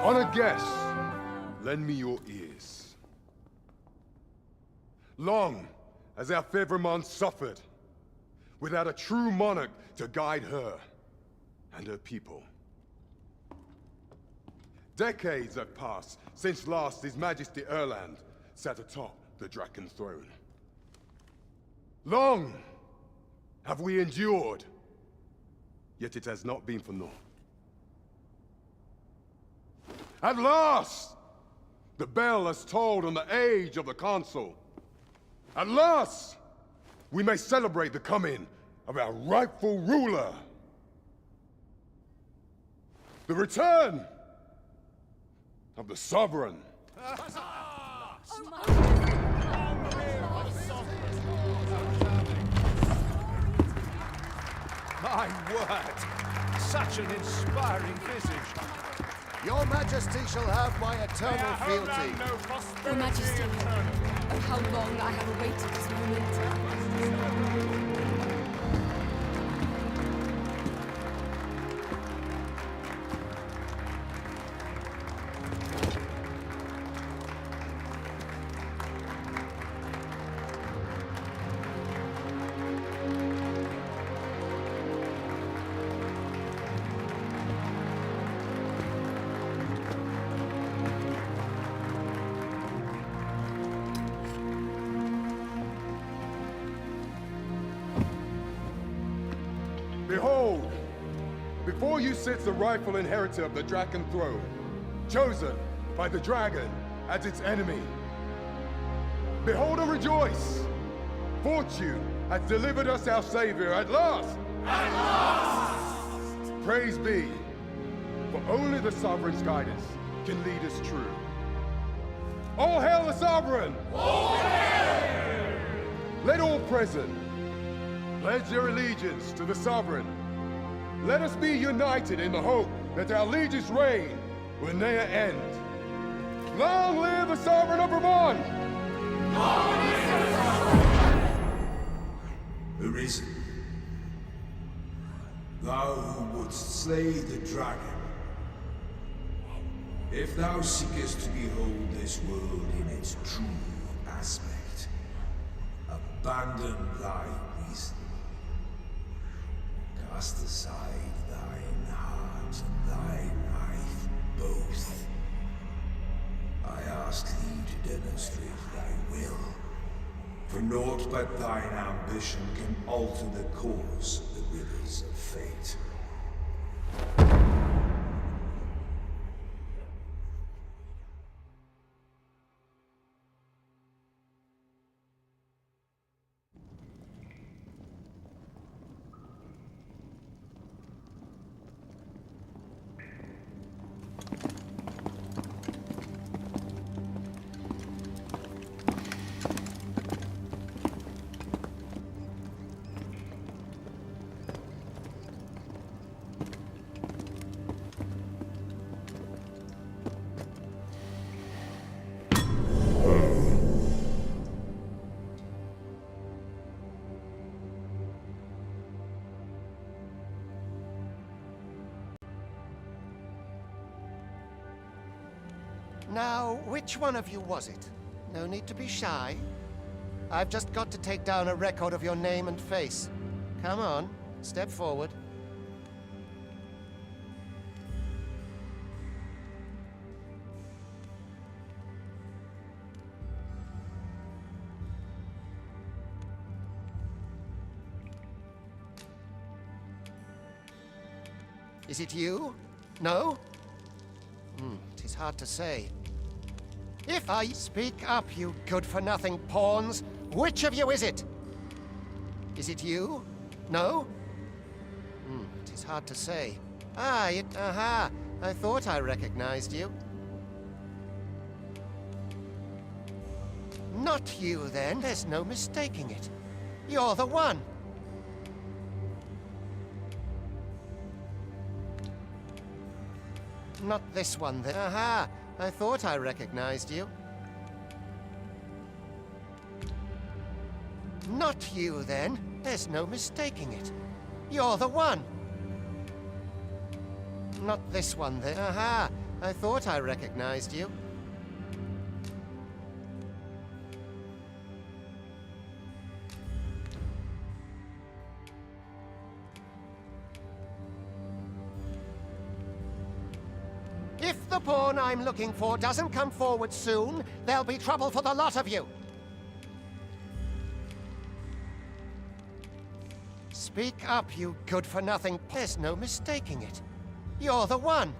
On a guess, lend me your ears. Long has our Fevrimon suffered, without a true monarch to guide her and her people. Decades have passed since last His Majesty Erland sat atop the Draken throne. Long have we endured, yet it has not been for naught. At last, the bell has tolled on the age of the Council. At last, we may celebrate the coming of our rightful ruler. The return of the Sovereign. My word! Such an inspiring visage. Your Majesty shall have my eternal fealty. Your Majesty, oh, how long I have awaited this moment. Behold, before you sits the rightful inheritor of the Draken throne, chosen by the dragon as its enemy. Behold and rejoice! Fortune has delivered us our savior at last! At last! Praise be, for only the Sovereign's guidance can lead us true. All hail the Sovereign! All hail! Let all present pledge their allegiance to the Sovereign. Let us be united in the hope that our liege's reign will ne'er end. Long live the Sovereign of Vermont! Long live the Sovereign! Arisen, thou who wouldst slay the dragon, if thou seekest to behold this world in its true aspect, abandon thy reason. Cast aside thine heart and thy knife both. I ask thee to demonstrate thy will, for naught but thine ambition can alter the course of the rivers of fate. Now, which one of you was it? No need to be shy. I've just got to take down a record of your name and face. Come on, step forward. Is it you? No? Tis hard to say. If I speak up, you good-for-nothing pawns, which of you is it? Is it you? No? Tis hard to say. Aha! I thought I recognized you. Not you, then. There's no mistaking it. You're the one. Not this one, then. Aha! I thought I recognized you. Not you, then. There's no mistaking it. You're the one. Not this one, then. Aha! I thought I recognized you. If the pawn I'm looking for doesn't come forward soon, there'll be trouble for the lot of you. Speak up, you good-for-nothing. There's no mistaking it. You're the one.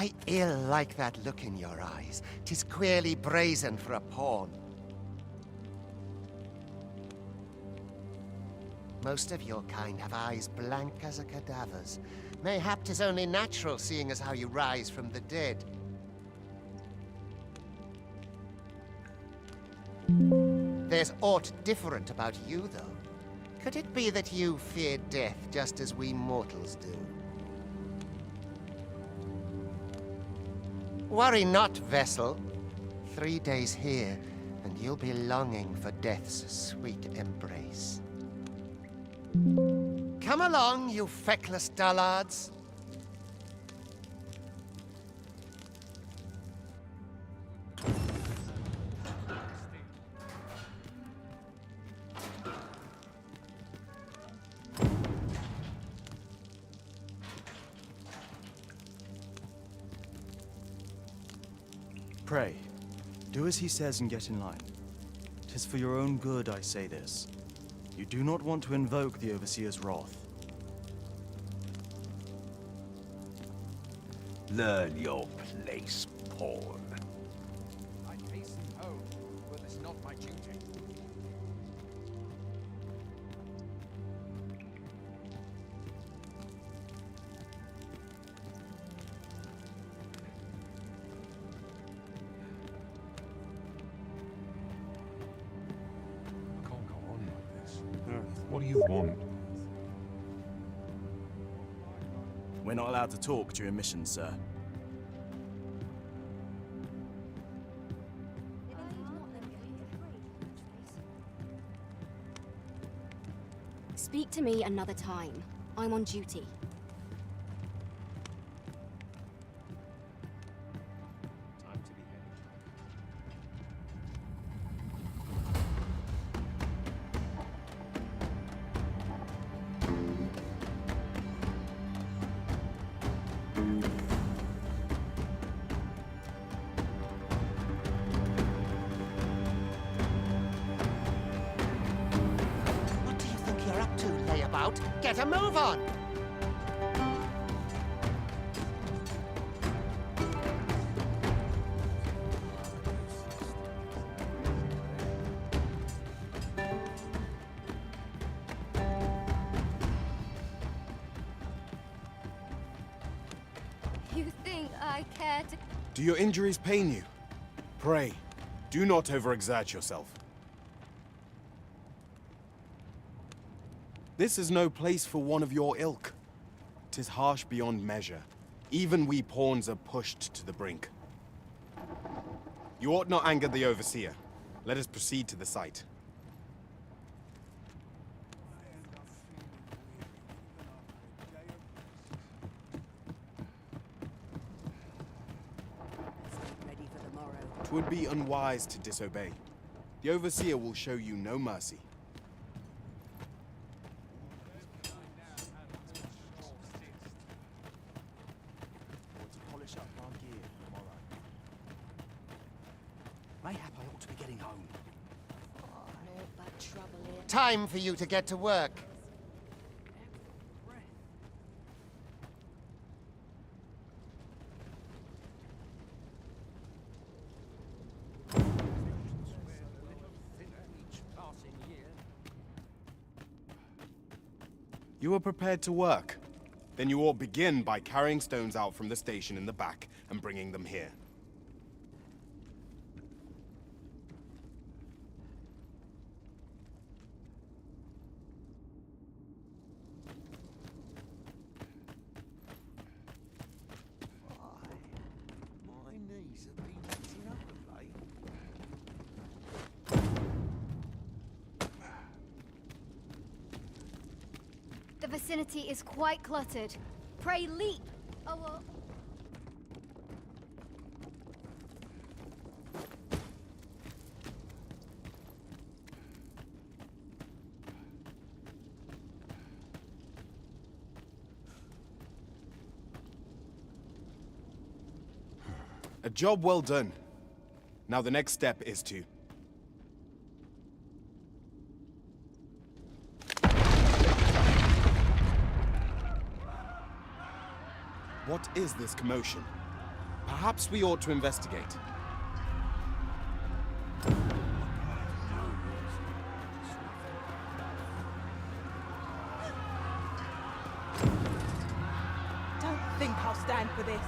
I ill like that look in your eyes. 'Tis queerly brazen for a pawn. Most of your kind have eyes blank as a cadaver's. Mayhap 'tis only natural, seeing as how you rise from the dead. There's aught different about you, though. Could it be that you fear death just as we mortals do? Worry not, vessel. 3 days here, and you'll be longing for death's sweet embrace. Come along, you feckless dullards. Pray, do as he says and get in line. 'Tis for your own good I say this. You do not want to invoke the Overseer's wrath. Learn your place, pawn. I hasten home, but it's not my duty. I can't go on like this. What do you want? We're not allowed to talk during missions, sir. Speak to me another time. I'm on duty. What do you think you're up to, layabout? Get a move on! You think I care to... Do your injuries pain you? Pray, do not overexert yourself. This is no place for one of your ilk. 'Tis harsh beyond measure. Even we pawns are pushed to the brink. You ought not anger the Overseer. Let us proceed to the site. Ready for the morrow. 'Twould be unwise to disobey. The Overseer will show you no mercy. To polish up our gear for tomorrow. Mayhap I ought to be getting home. Naught but trouble here. Time for you to get to work. Each passing year. You are prepared to work. Then you ought begin by carrying stones out from the station in the back and bringing them here. My knees have been acting up of late. The vicinity is quite cluttered. Pray leap! Oh, well. A job well done. Now the next step is to... What is this commotion? Perhaps we ought to investigate. Don't think I'll stand for this.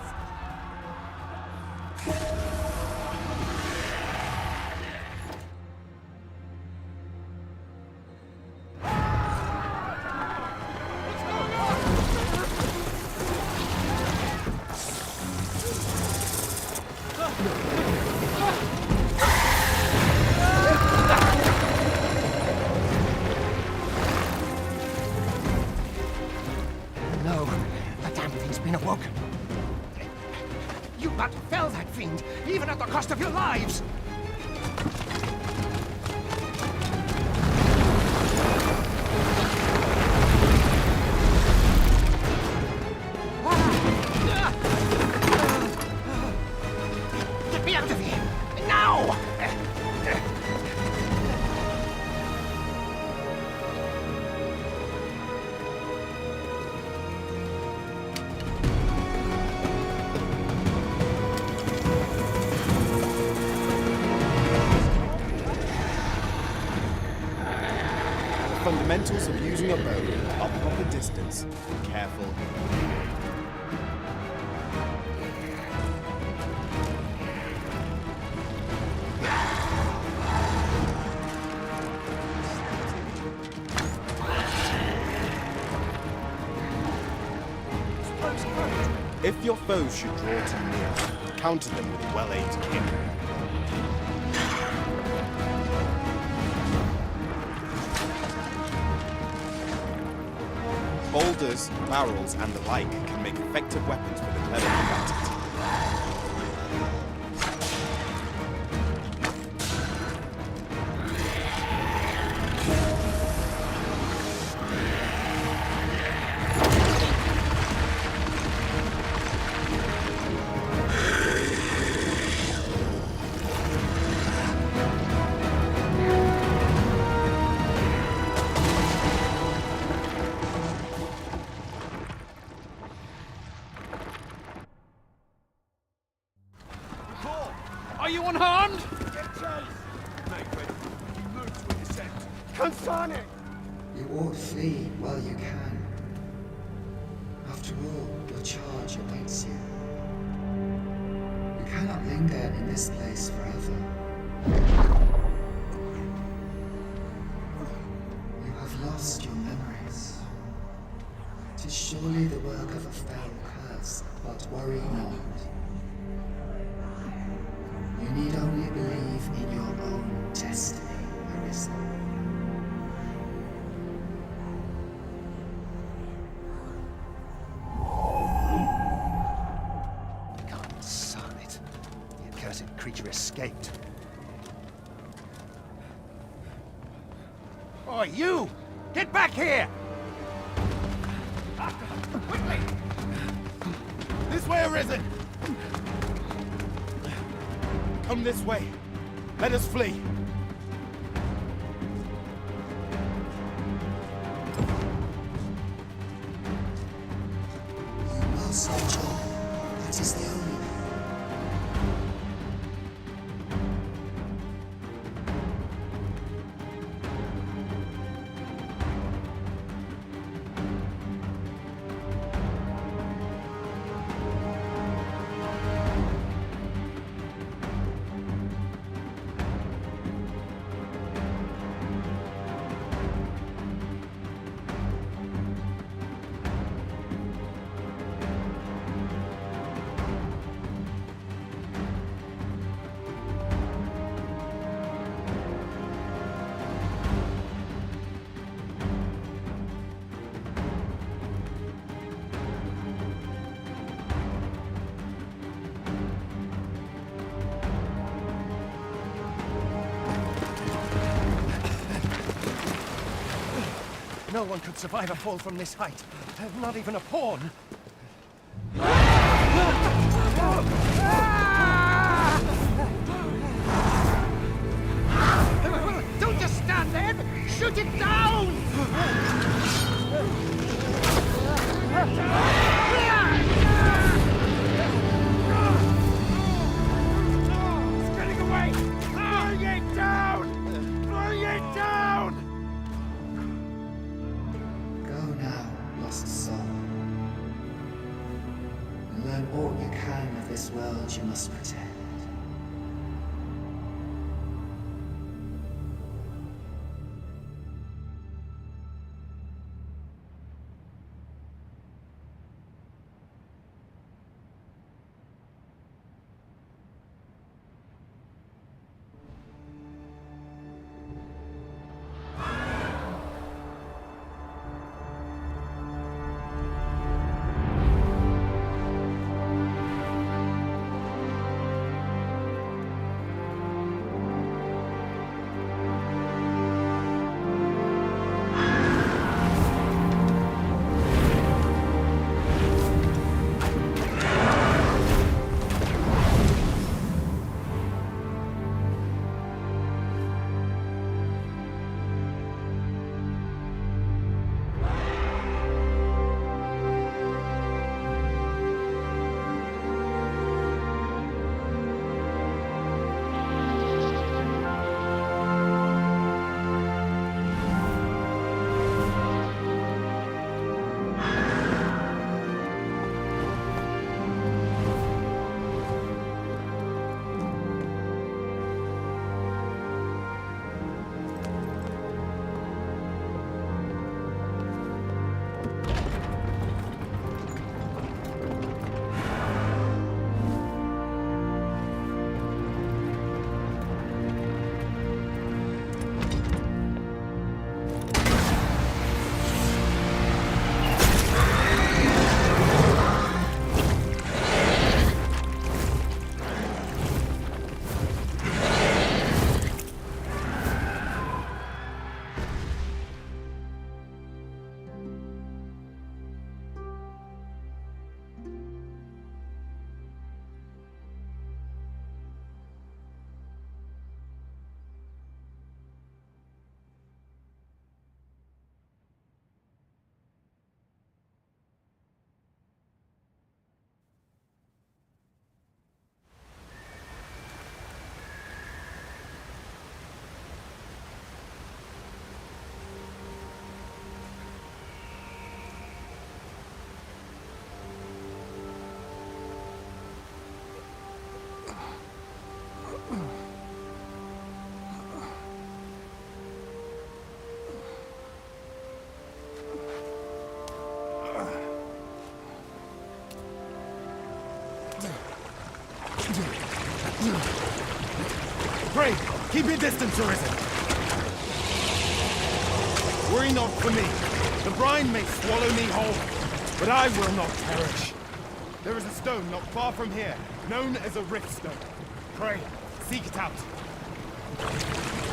No, the damn thing's been awoken. You but fell that fiend, even at the cost of your lives! Get me out of here! Now! Fundamentals of using a bow are proper distance. Careful. If your foes should draw too near, counter them with a well-aimed kick. Boulders, barrels, and the like can make effective weapons for the clever combatant. Are you unharmed? Get chase! Make ready. You move to intercept. Consarne! You ought flee while you can. After all, your charge awaits you. You cannot linger in this place forever. You have lost your memories. 'Tis surely the work of a fell curse, but worry not. You need only believe in your own destiny, Arisa. Consarne it. The accursed creature escaped. Oh, you! Get back here! Quickly! This way, Arisen! Come this way. Let us flee. You lost your job. That is the only thing. No one could survive a fall from this height. Not even a pawn. Don't just stand there! Shoot it down! this world you must protect. Pray, keep your distance, Arisen. Worry not for me. The brine may swallow me whole, but I will not perish. There is a stone not far from here, known as a rift stone. Pray, seek it out.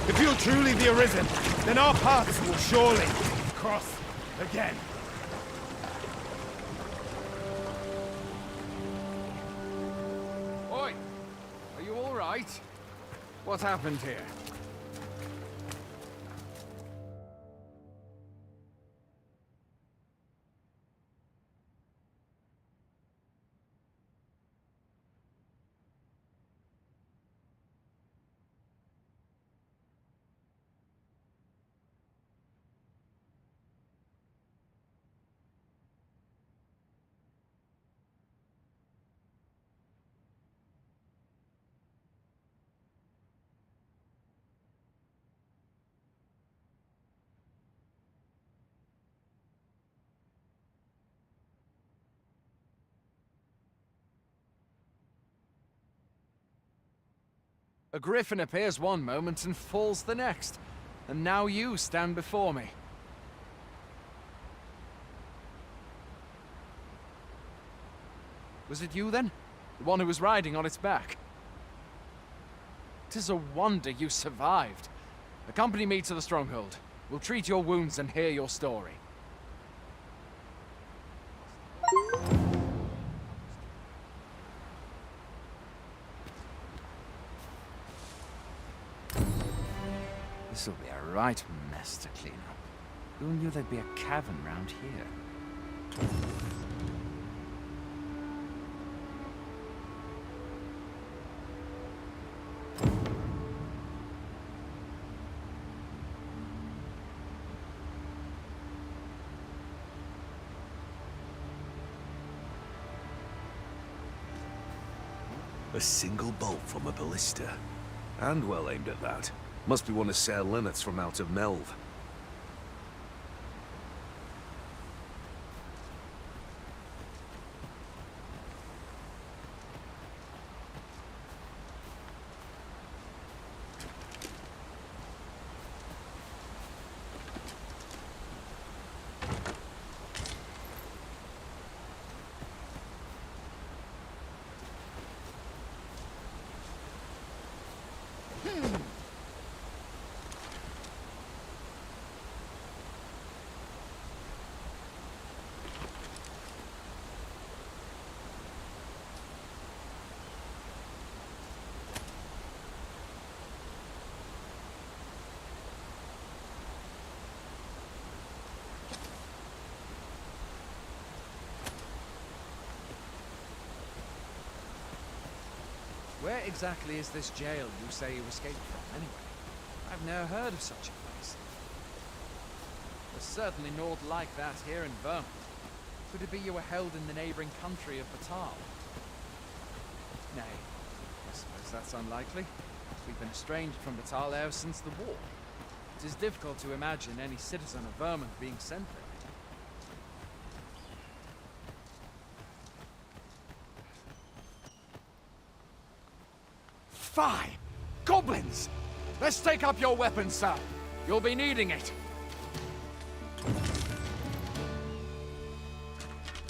If you're truly the Arisen, then our paths will surely cross again. Oi! Are you all right? What happened here? A griffin appears one moment and falls the next. And now you stand before me. Was it you then? The one who was riding on its back? 'Tis a wonder you survived. Accompany me to the stronghold. We'll treat your wounds and hear your story. This'll be a right mess to clean up. Who knew there'd be a cavern round here? A single bolt from a ballista. And well aimed at that. Must be one of Ser Lineth's from out of Melve. Where exactly is this jail you say you escaped from, anyway? I've never heard of such a place. There's certainly naught like that here in Vermont. Could it be you were held in the neighboring country of Batal? Nay, I suppose that's unlikely. We've been estranged from Batal ever since the war. It is difficult to imagine any citizen of Vermont being sent there. Fine! Goblins! Let's take up your weapons, sir. You'll be needing it.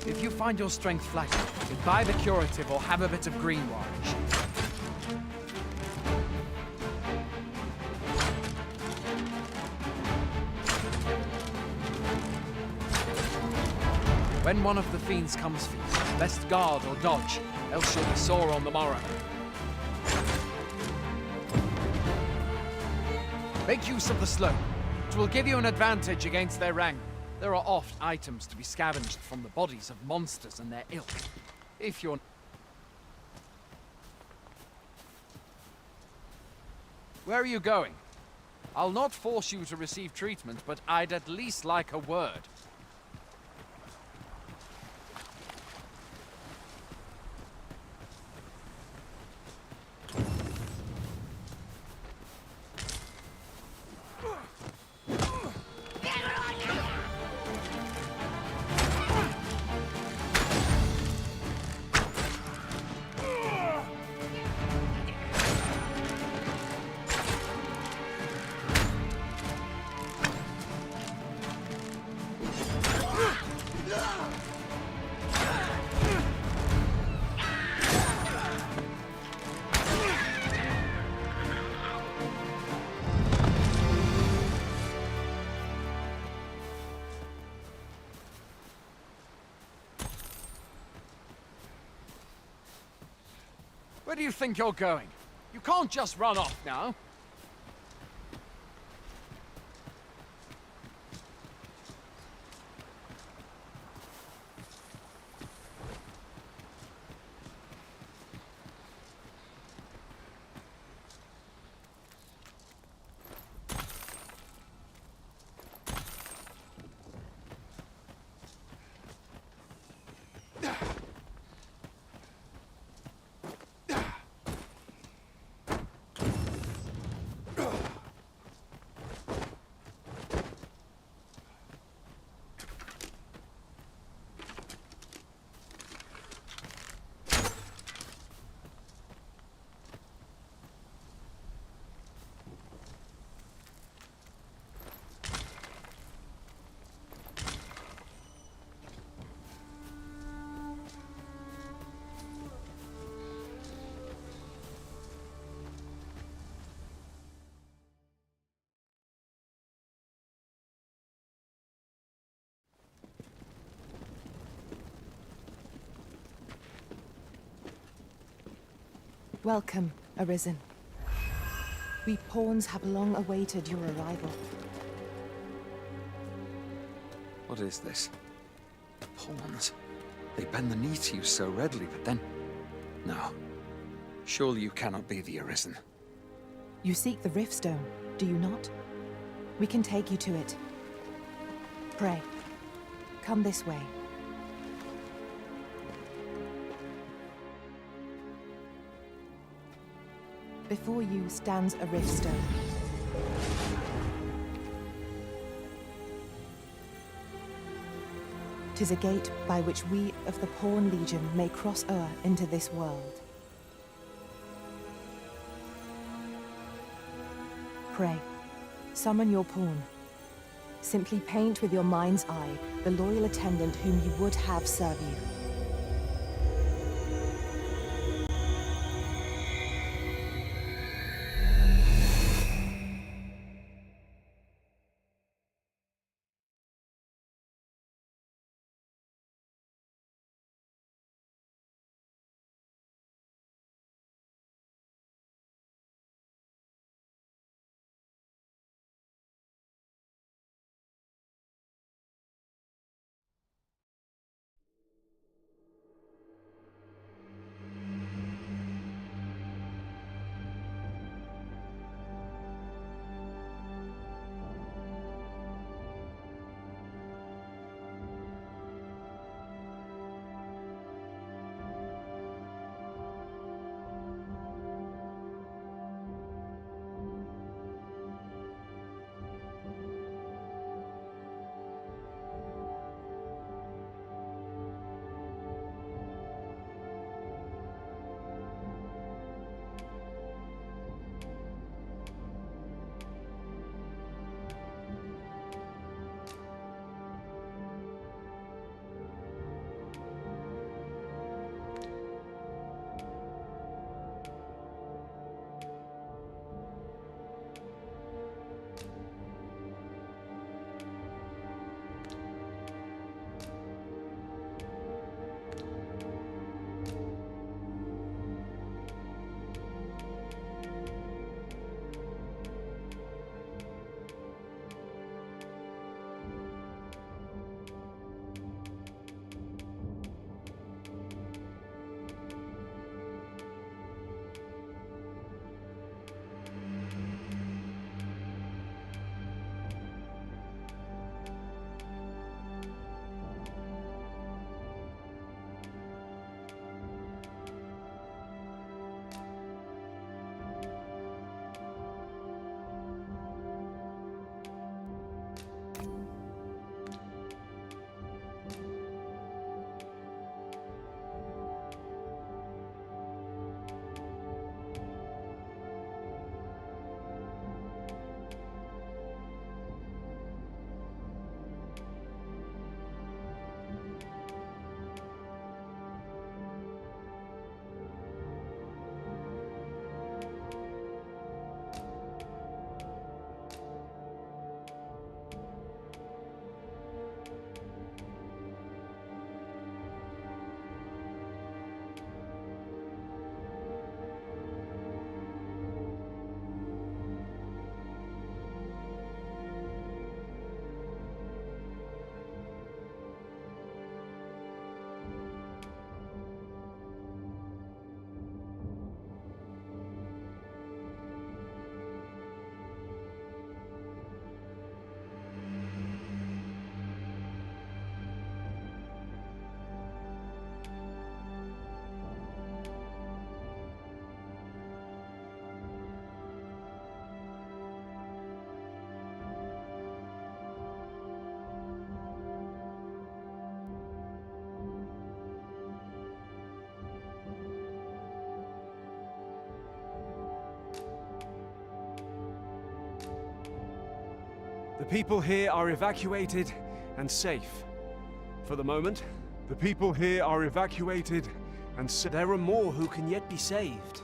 If you find your strength flagging, buy the curative or have a bit of green orange. When one of the fiends comes for you, best guard or dodge, else you'll be sore on the morrow. Make use of the slope. It will give you an advantage against their rank. There are oft items to be scavenged from the bodies of monsters and their ilk. If you're... Where are you going? I'll not force you to receive treatment, but I'd at least like a word. Where do you think you're going? You can't just run off now. Welcome, Arisen. We pawns have long awaited your arrival. What is this? Pawns. They bend the knee to you so readily, but then... No. Surely you cannot be the Arisen. You seek the Riftstone, do you not? We can take you to it. Pray, come this way. Before you stands a rift stone. "'Tis a gate by which we of the Pawn Legion may cross o'er into this world. Pray, summon your pawn. Simply paint with your mind's eye the loyal attendant whom you would have serve you. The people here are evacuated and safe. For the moment, the people here are evacuated and there are more who can yet be saved.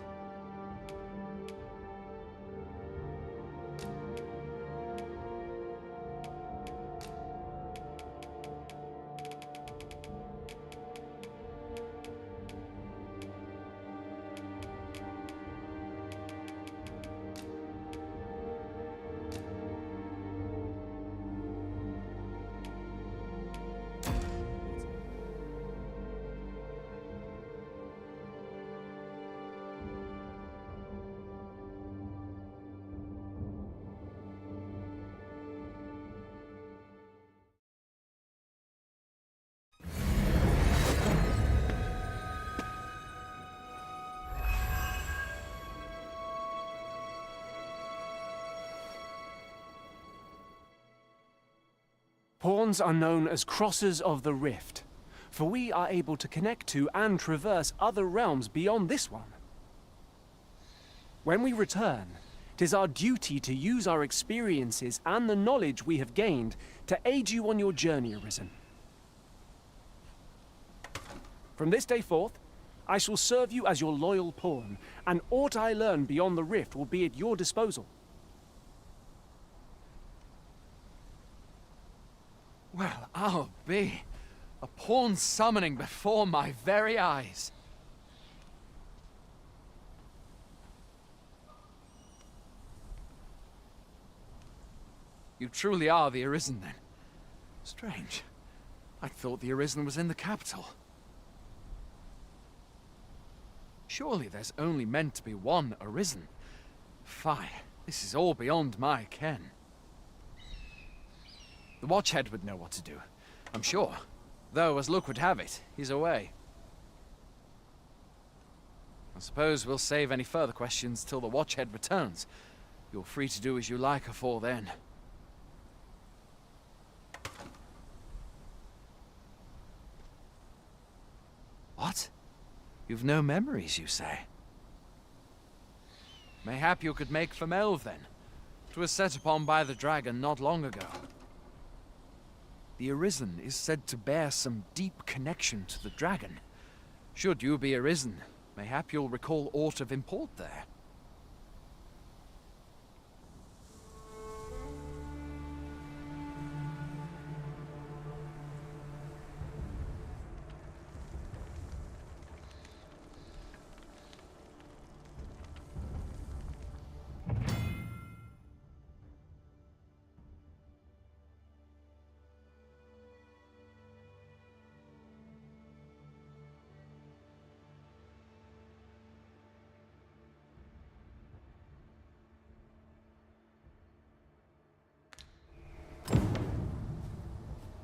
Pawns are known as crossers of the rift, for we are able to connect to and traverse other realms beyond this one. When we return, it is our duty to use our experiences and the knowledge we have gained to aid you on your journey, Arisen. From this day forth, I shall serve you as your loyal pawn, and aught I learn beyond the rift will be at your disposal. Well, I'll be. A pawn summoning before my very eyes. You truly are the Arisen, then? Strange. I thought the Arisen was in the capital. Surely there's only meant to be one Arisen. Fie, this is all beyond my ken. The Watchhead would know what to do, I'm sure. Though, as luck would have it, he's away. I suppose we'll save any further questions till the Watchhead returns. You're free to do as you like afore then. What? You've no memories, you say? Mayhap you could make for Melve, then. 'Twas set upon by the dragon not long ago. The Arisen is said to bear some deep connection to the dragon. Should you be Arisen, mayhap you'll recall aught of import there.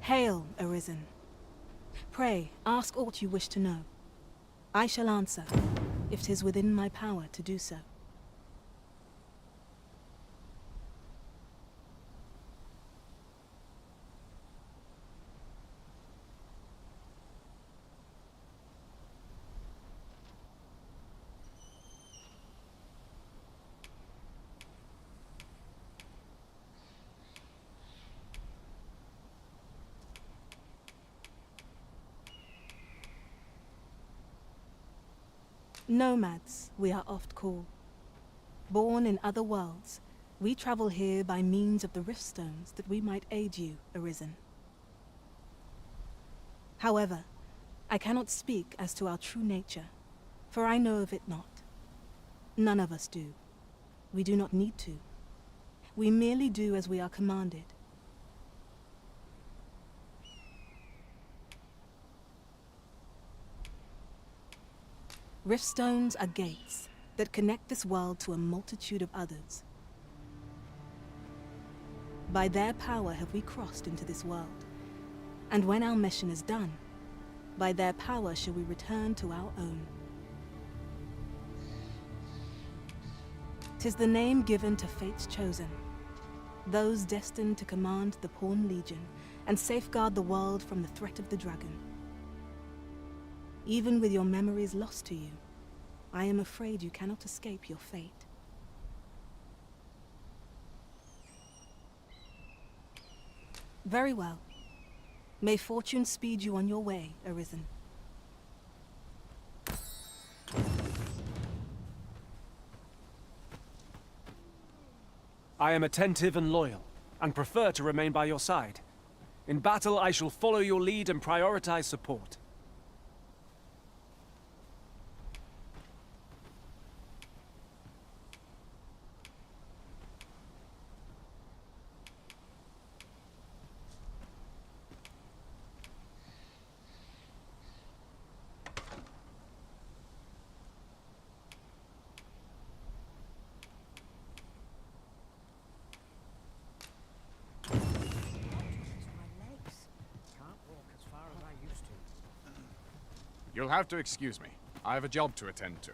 Hail, Arisen. Pray, ask aught you wish to know. I shall answer, if 'tis within my power to do so. Nomads, we are oft called. Born in other worlds, we travel here by means of the riftstones that we might aid you, Arisen. However, I cannot speak as to our true nature, for I know of it not. None of us do. We do not need to. We merely do as we are commanded. Riftstones are gates that connect this world to a multitude of others. By their power have we crossed into this world, and when our mission is done, by their power shall we return to our own. 'Tis the name given to fate's chosen, those destined to command the Pawn Legion and safeguard the world from the threat of the dragon. Even with your memories lost to you, I am afraid you cannot escape your fate. Very well. May fortune speed you on your way, Arisen. I am attentive and loyal, and prefer to remain by your side. In battle, I shall follow your lead and prioritize support. You'll have to excuse me. I have a job to attend to.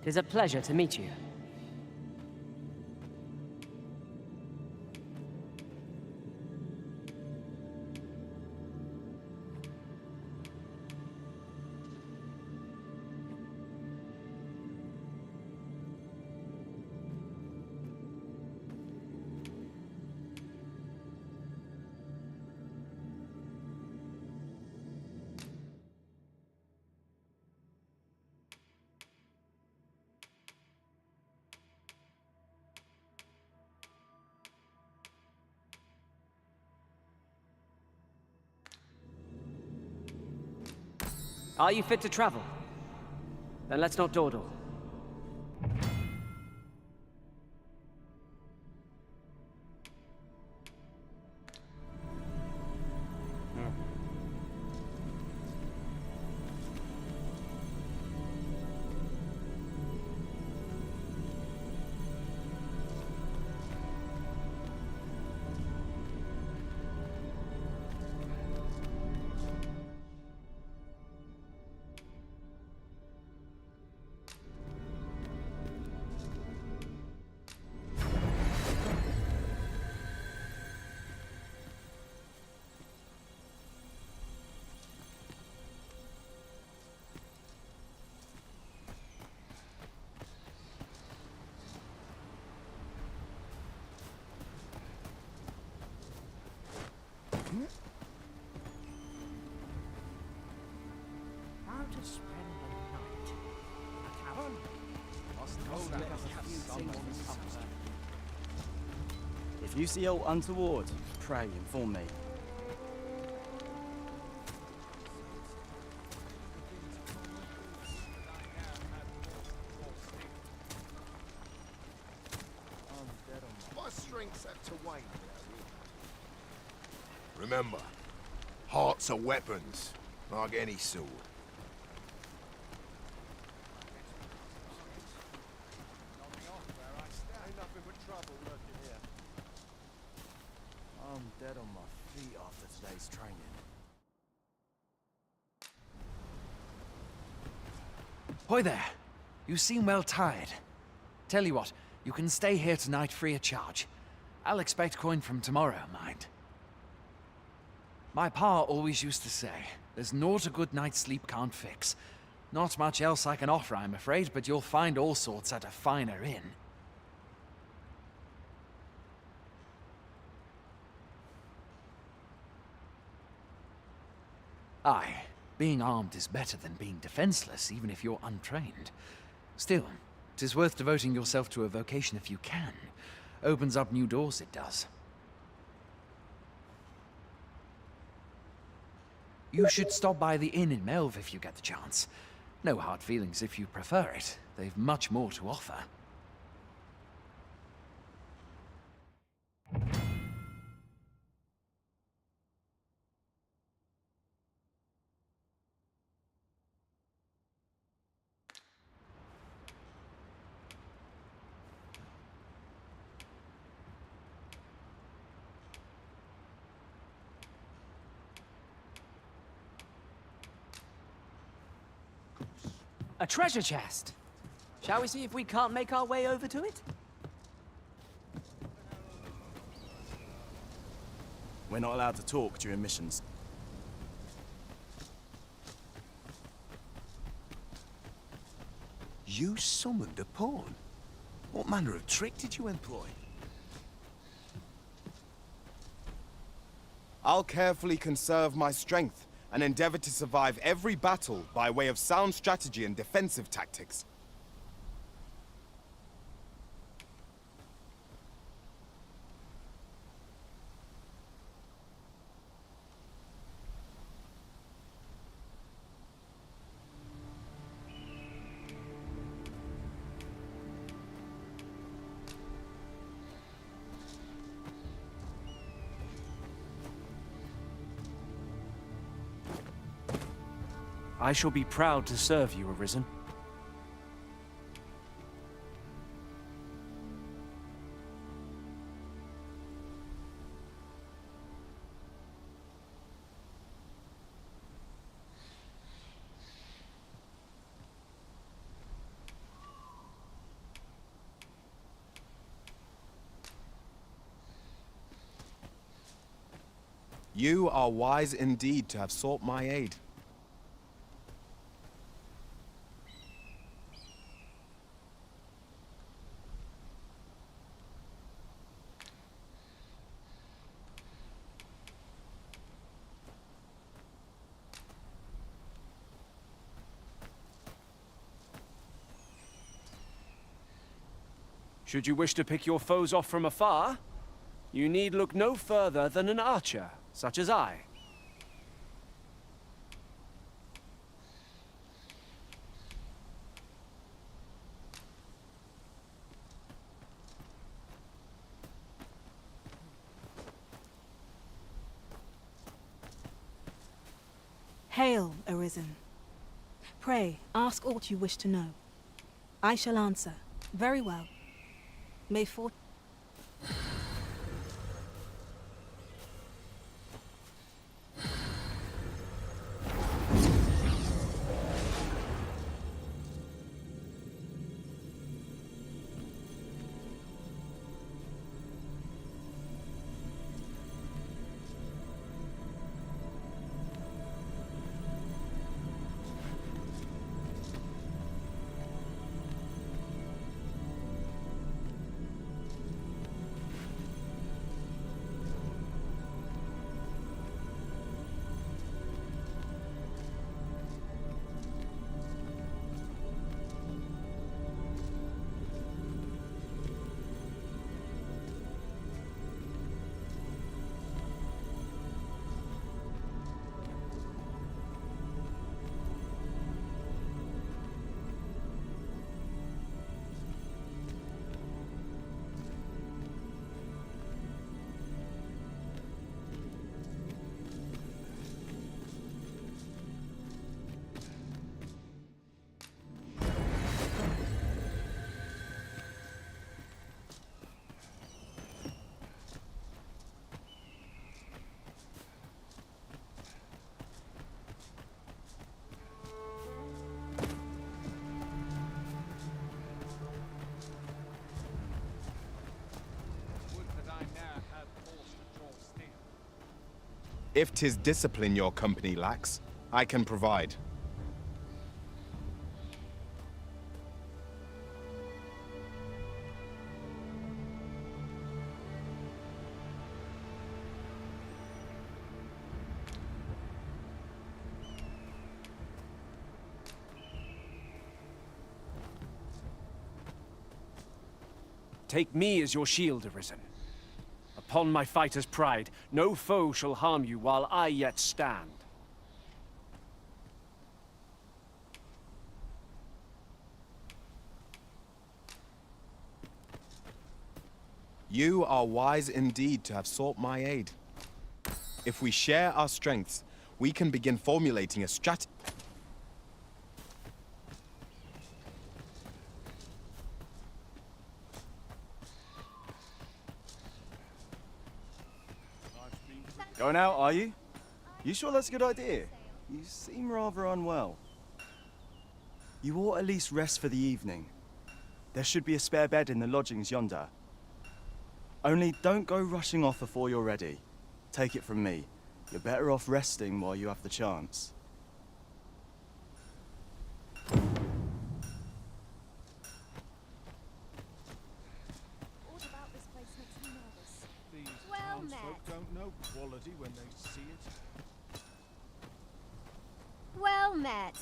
'Tis a pleasure to meet you. Are you fit to travel? Then let's not dawdle. How to spend the night? A tavern? If you see aught untoward, pray inform me. My strength's have to wane. Remember, hearts are weapons, like any sword. I'm dead on my feet after today's training. Hoy there. You seem well tired. Tell you what, you can stay here tonight free of charge. I'll expect coin from tomorrow, mind. My pa always used to say, there's naught a good night's sleep can't fix. Not much else I can offer, I'm afraid, but you'll find all sorts at a finer inn. Aye, being armed is better than being defenseless, even if you're untrained. Still, 'tis worth devoting yourself to a vocation if you can. Opens up new doors, it does. You should stop by the inn in Melve if you get the chance. No hard feelings if you prefer it. They've much more to offer. A treasure chest! Shall we see if we can't make our way over to it? We're not allowed to talk during missions. You summoned a pawn? What manner of trick did you employ? I'll carefully conserve my strength and endeavor to survive every battle by way of sound strategy and defensive tactics. I shall be proud to serve you, Arisen. You are wise indeed to have sought my aid. Should you wish to pick your foes off from afar, you need look no further than an archer, such as I. Hail, Arisen. Pray, ask aught you wish to know. I shall answer. Very well. May fortune... If 'tis discipline your company lacks, I can provide. Take me as your shield, Arisen. Upon my fighter's pride, no foe shall harm you while I yet stand. You are wise indeed to have sought my aid. If we share our strengths, we can begin formulating a strategy. Going out, are you? You sure that's a good idea? You seem rather unwell. You ought at least rest for the evening. There should be a spare bed in the lodgings yonder. Only don't go rushing off before you're ready. Take it from me. You're better off resting while you have the chance. Well met. Don't know quality when they see it. Well met.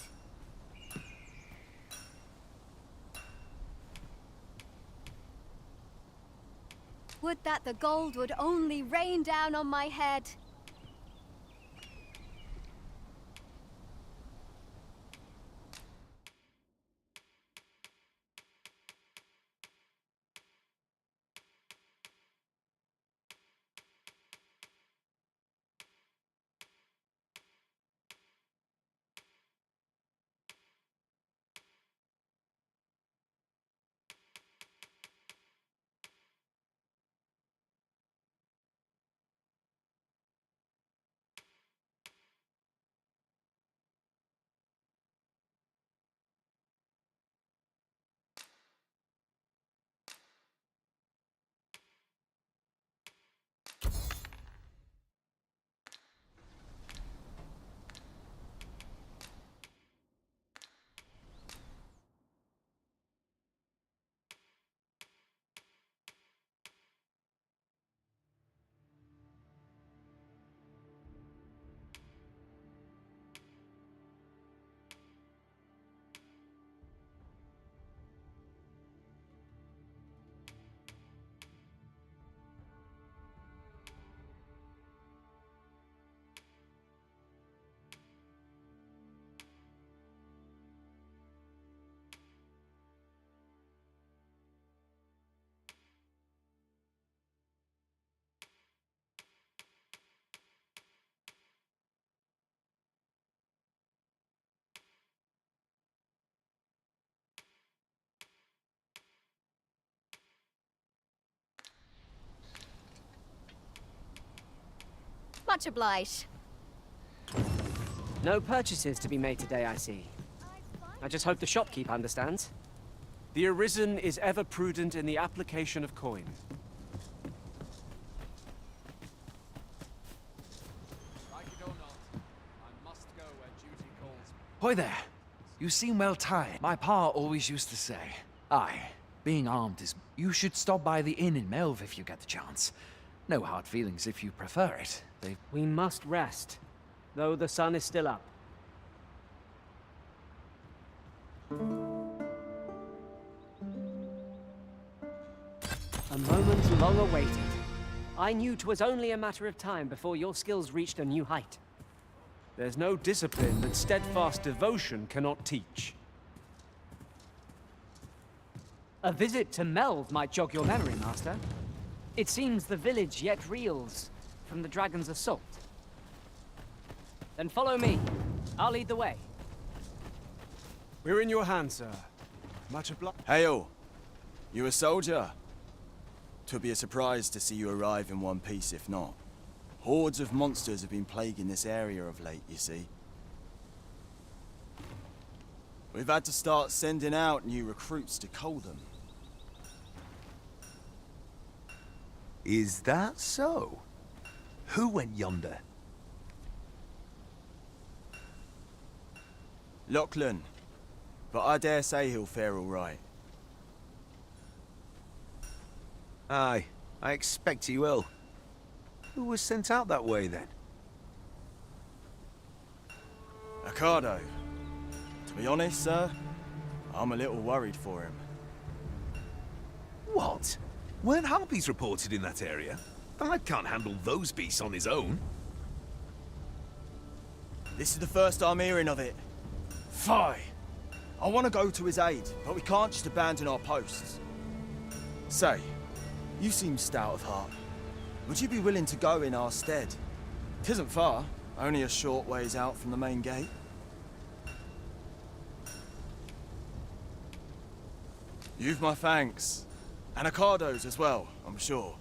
Would that the gold would only rain down on my head. Much obliged. No purchases to be made today, I see. I just hope the shopkeep understands. The Arisen is ever prudent in the application of coin. Like it or not, I must go where duty calls me. Hoy there. You seem well tired. My pa always used to say, aye, being armed is... You should stop by the inn in Melv if you get the chance. No hard feelings if you prefer it. We must rest, though the sun is still up. A moment long awaited. I knew 'twas only a matter of time before your skills reached a new height. There's no discipline that steadfast devotion cannot teach. A visit to Melv might jog your memory, Master. It seems the village yet reels from the dragon's assault. Then follow me. I'll lead the way. We're in your hands, sir. Much obliged. Hail! You a soldier? 'Twould be a surprise to see you arrive in one piece if not. Hordes of monsters have been plaguing this area of late, you see. We've had to start sending out new recruits to cull them. Is that so? Who went yonder? Lachlan. But I dare say he'll fare all right. Aye, I expect he will. Who was sent out that way, then? Ricardo. To be honest, sir, I'm a little worried for him. What? Weren't harpies reported in that area? The lad can't handle those beasts on his own. This is the first I'm hearing of it. Fie! I want to go to his aid, but we can't just abandon our posts. Say, you seem stout of heart. Would you be willing to go in our stead? 'Tisn't far, only a short ways out from the main gate. You've my thanks. And Ricardo's as well, I'm sure.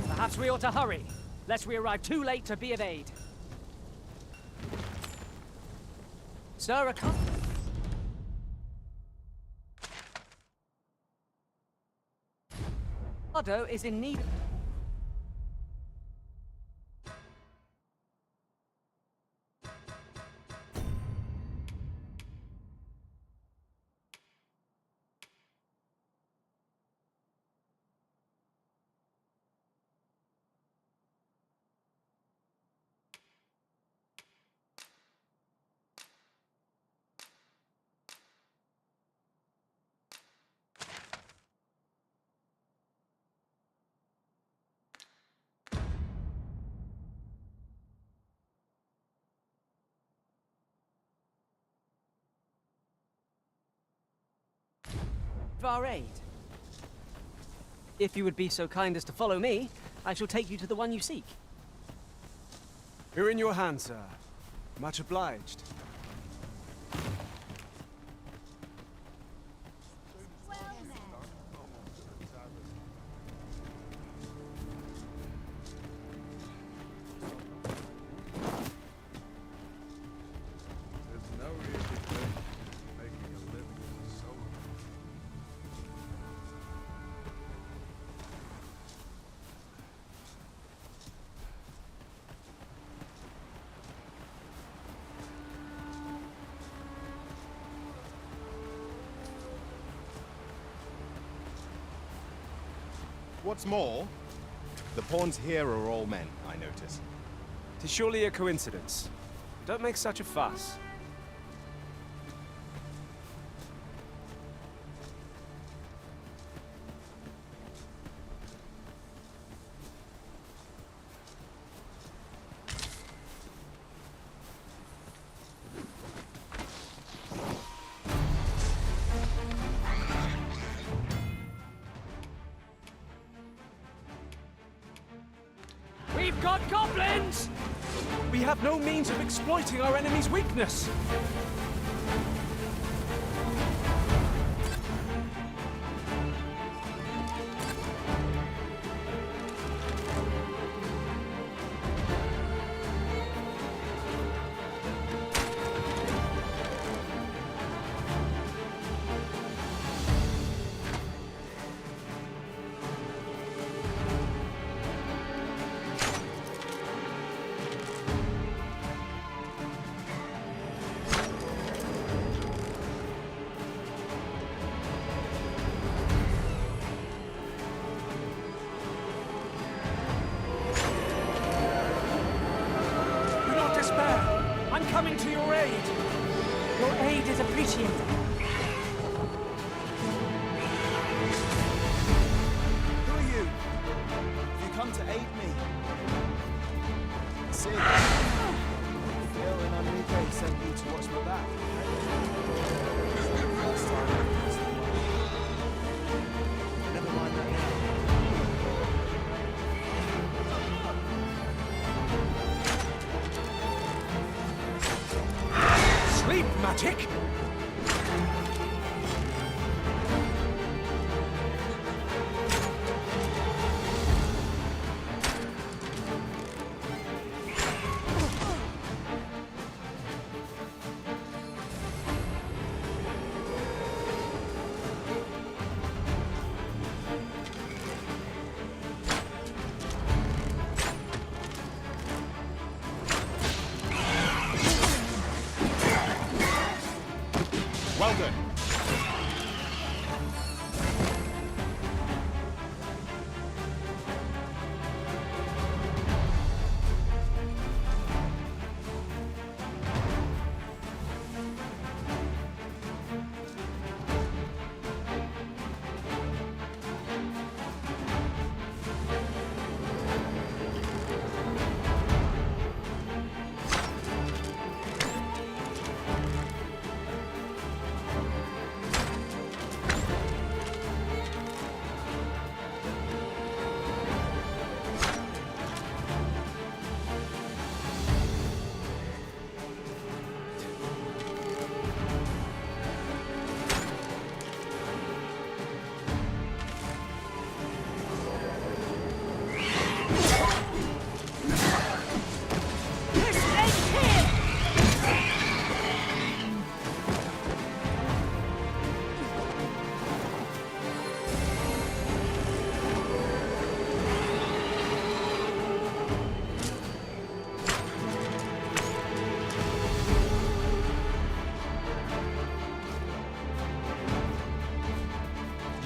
Perhaps we ought to hurry, lest we arrive too late to be of aid. Sir, Ricardo is in need. Our aid. If you would be so kind as to follow me, I shall take you to the one you seek. We're in your hands, sir. Much obliged. What's more, the pawns here are all men, I notice. 'Tis surely a coincidence. Don't make such a fuss. We've got goblins! We have no means of exploiting our enemy's weakness. Do not despair. I'm coming to your aid. Your aid is appreciated. Who are you? Have you come to aid me? Sid. Phil and Enrique sent you to watch my back. Last time I was the one. Never mind that now. Sleep magic? Well done.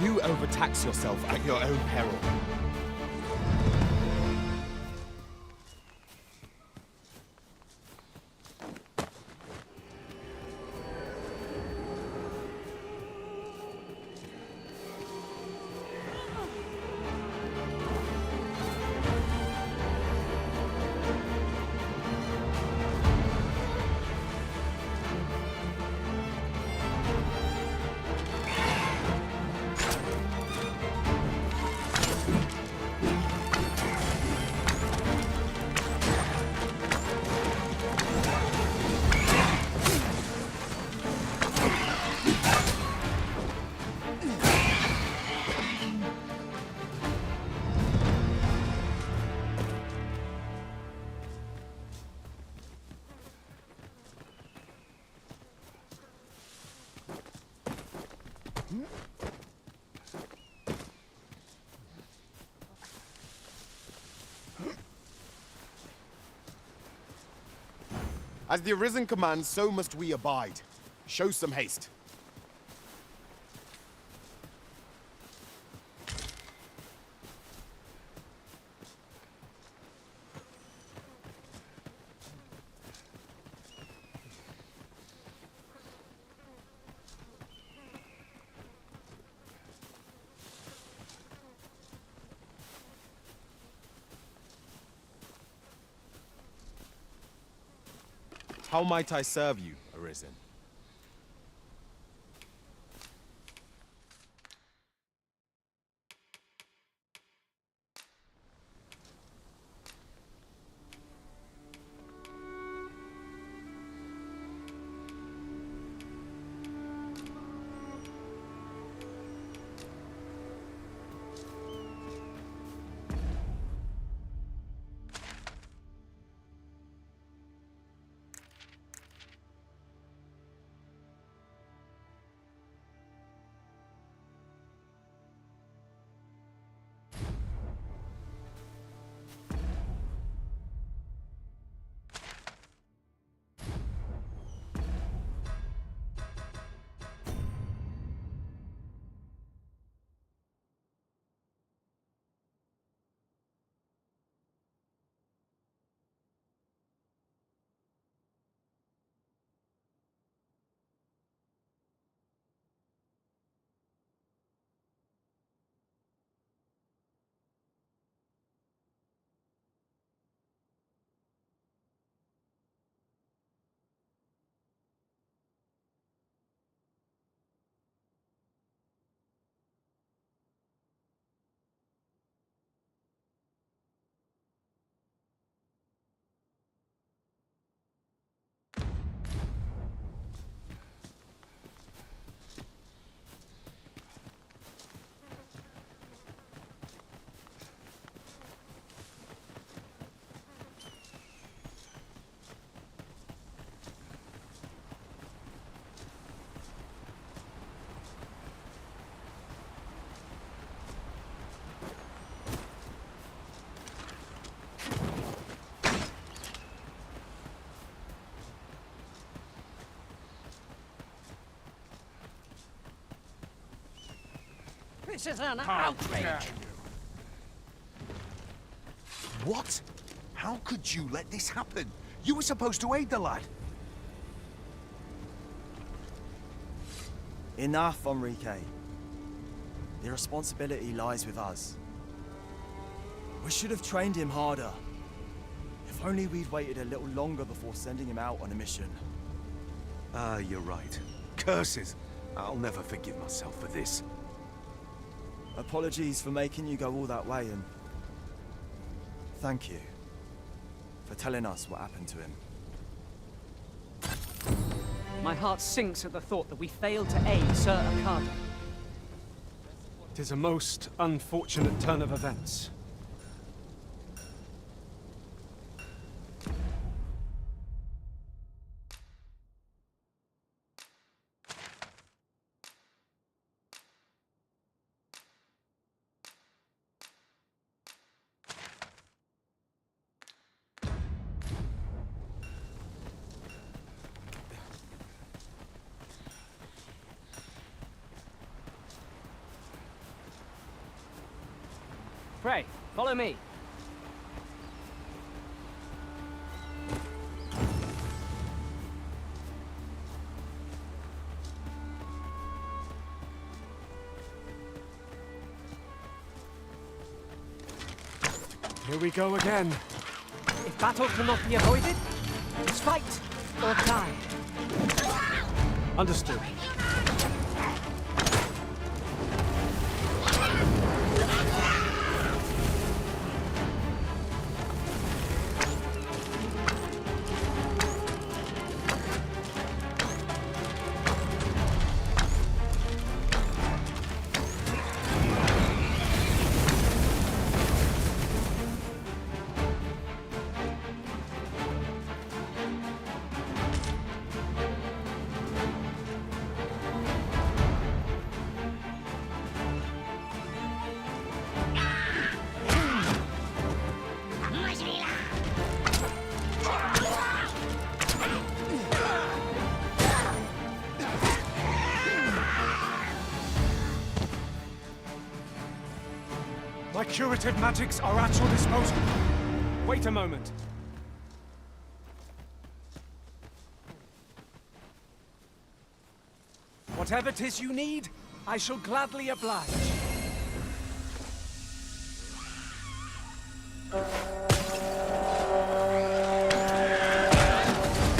You overtax yourself at your own peril. As the Arisen commands, so must we abide. Show some haste. How might I serve you, Arisen? This is an outrage! What? How could you let this happen? You were supposed to aid the lad. Enough, Enrique. The responsibility lies with us. We should have trained him harder. If only we'd waited a little longer before sending him out on a mission. Ah, you're right. Curses! I'll never forgive myself for this. Apologies for making you go all that way, and thank you for telling us what happened to him. My heart sinks at the thought that we failed to aid Sir Akada. It is a most unfortunate turn of events. Pray, follow me. Here we go again. If battle cannot be avoided, let's fight or die. Understood. My curative magics are at your disposal. Wait a moment. Whatever 'tis you need, I shall gladly oblige.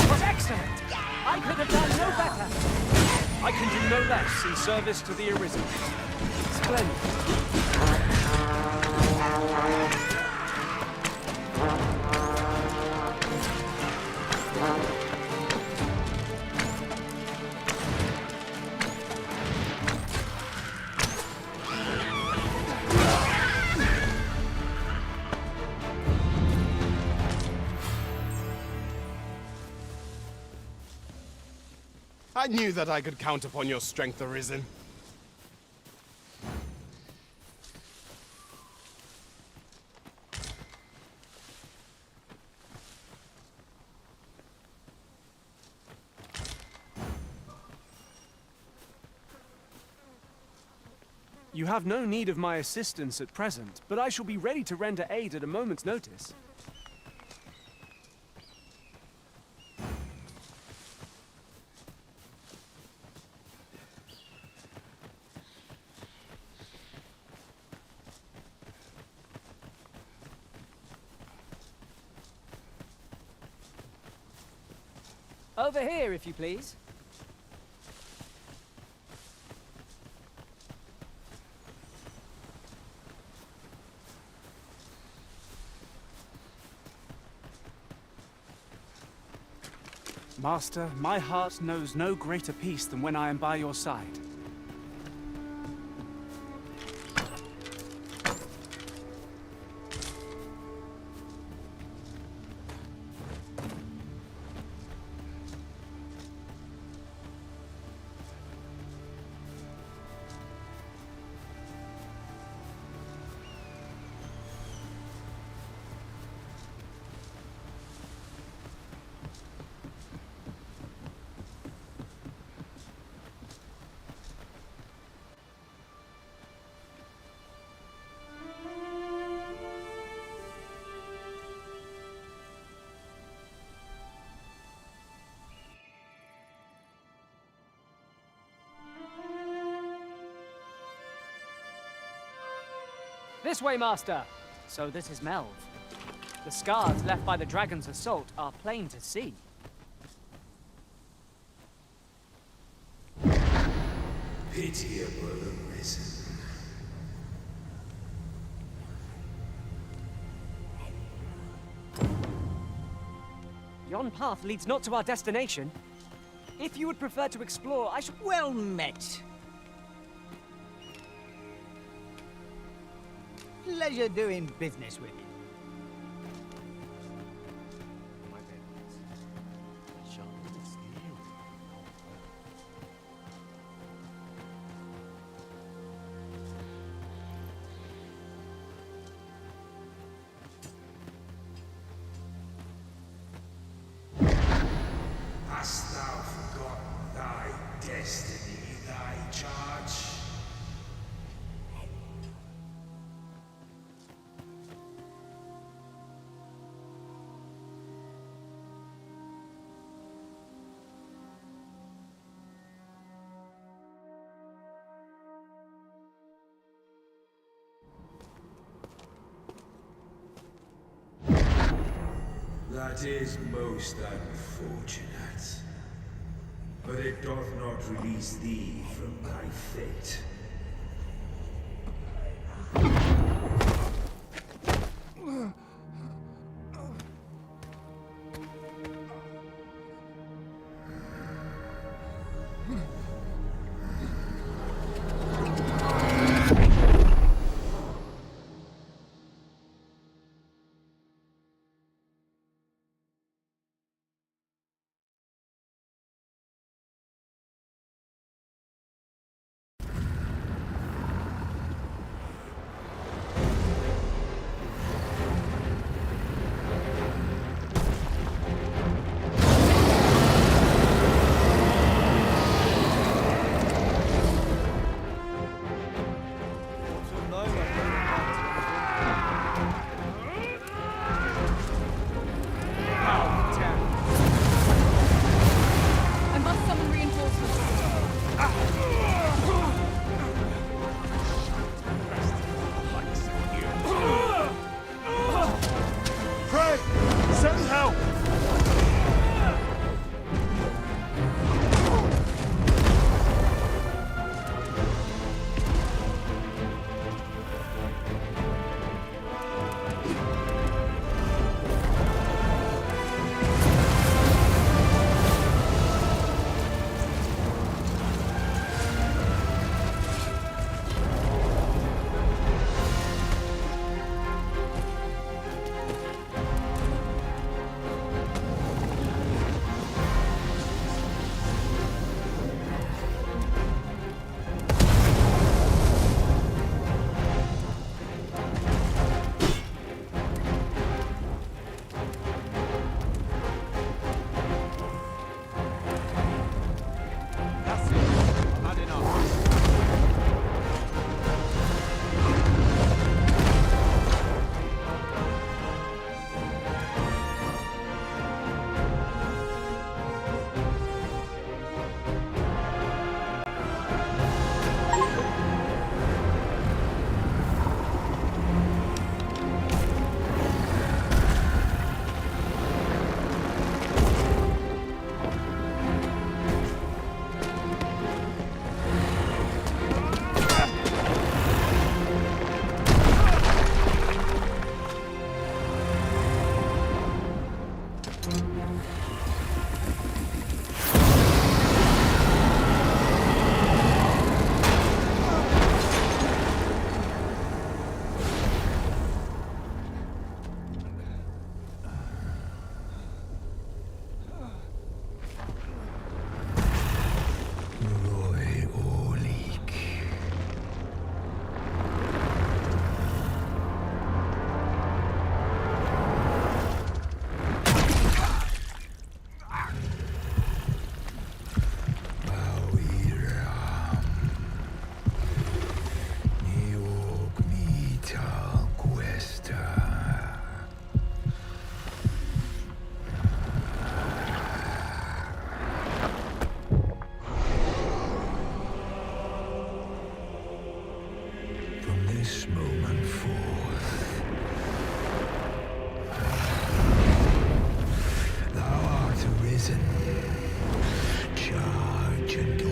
Protection! I can do no less in service to the Arisen. Splendid. I knew that I could count upon your strength, Arisen. You have no need of my assistance at present, but I shall be ready to render aid at a moment's notice. Over here, if you please. Master, my heart knows no greater peace than when I am by your side. This way, Master! So this is Melv. The scars left by the dragon's assault are plain to see. Pitiable Arisen. Yon path leads not to our destination. If you would prefer to explore, I should... Well met. Pleasure doing business with you. Hast thou forgotten thy destiny, thy charge? That is most unfortunate. But it doth not release thee from thy fate. From this moment forth, thou art arisen, charge and all.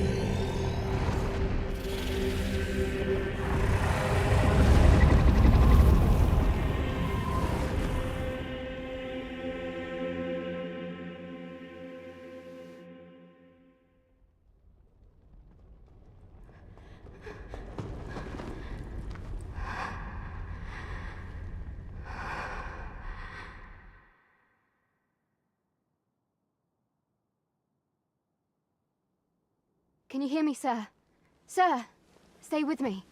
Can you hear me, sir? Sir, stay with me.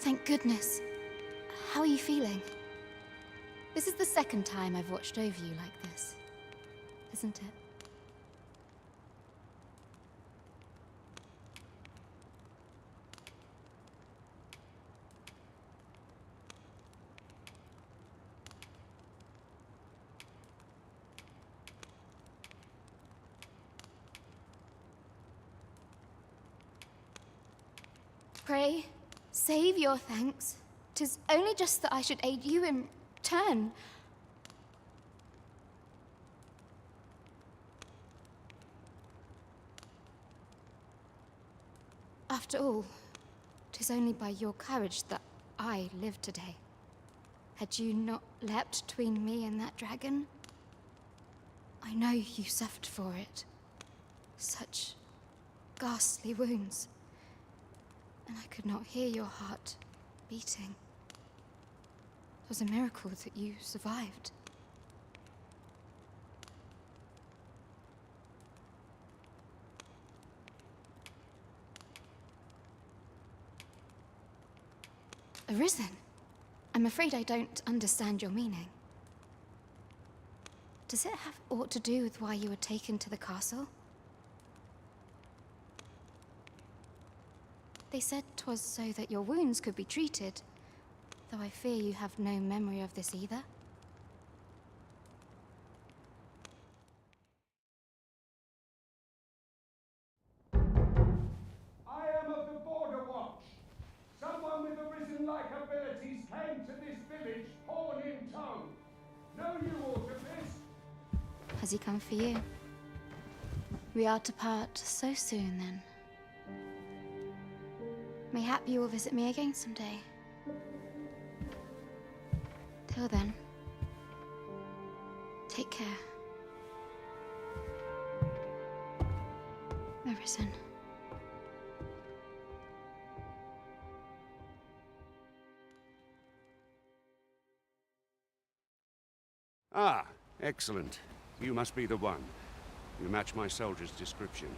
Thank goodness. How are you feeling? This is the second time I've watched over you like this, isn't it? Pray, save your thanks. 'Tis only just that I should aid you in turn. After all, 'tis only by your courage that I live today. Had you not leapt between me and that dragon, I know you suffered for it. Such ghastly wounds. And I could not hear your heart beating. It was a miracle that you survived. Arisen? I'm afraid I don't understand your meaning. Does it have aught to do with why you were taken to the castle? They said 'twas so that your wounds could be treated, though I fear you have no memory of this either. I am of the Border Watch. Someone with Arisen-like abilities came to this village, horn in tow. Know you aught of this? Has he come for you? We are to part so soon, then. Mayhap you will visit me again someday. Till then, take care. Arisen. Ah, excellent. You must be the one. You match my soldier's description.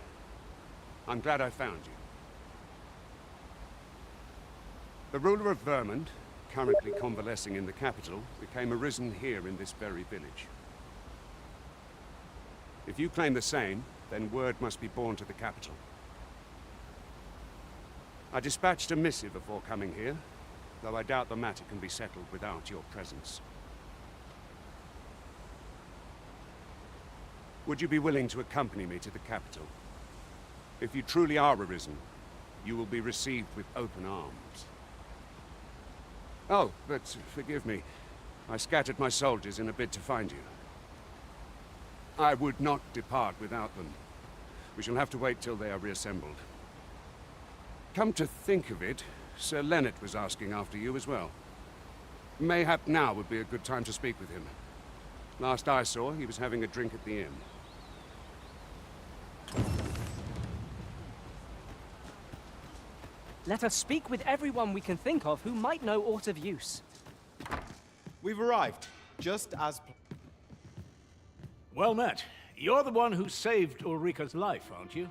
I'm glad I found you. The ruler of Vermont, currently convalescing in the capital, became arisen here in this very village. If you claim the same, then word must be borne to the capital. I dispatched a missive before coming here, though I doubt the matter can be settled without your presence. Would you be willing to accompany me to the capital? If you truly are arisen, you will be received with open arms. Oh, but forgive me. I scattered my soldiers in a bid to find you. I would not depart without them. We shall have to wait till they are reassembled. Come to think of it, Sir Leonard was asking after you as well. Mayhap now would be a good time to speak with him. Last I saw, he was having a drink at the inn. Let us speak with everyone we can think of who might know aught of use. We've arrived, just as... Well met. You're the one who saved Ulrika's life, aren't you?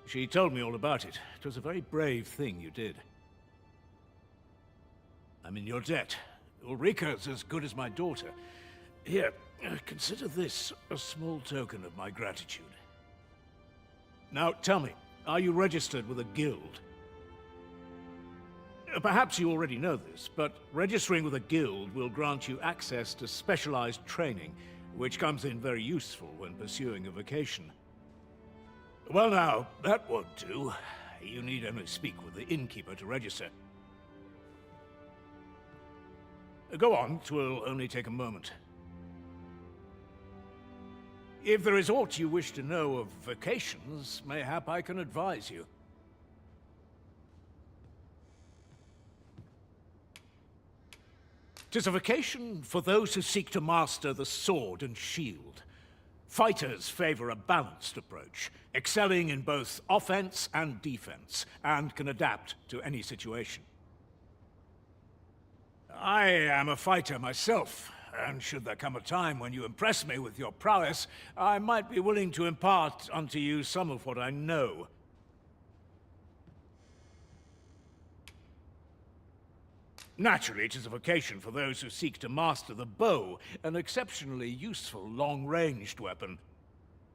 She told me all about it. It was a very brave thing you did. I'm in your debt. Ulrika's as good as my daughter. Here, consider this a small token of my gratitude. Now, tell me, are you registered with a guild? Perhaps you already know this, but registering with a guild will grant you access to specialized training, which comes in very useful when pursuing a vocation. Well now, that won't do. You need only speak with the innkeeper to register. Go on, 'twill only take a moment. If there is aught you wish to know of vocations, mayhap I can advise you. 'Tis a vocation for those who seek to master the sword and shield. Fighters favor a balanced approach, excelling in both offense and defense, and can adapt to any situation. I am a fighter myself, and should there come a time when you impress me with your prowess, I might be willing to impart unto you some of what I know. Naturally, it is a vocation for those who seek to master the bow, an exceptionally useful long-ranged weapon.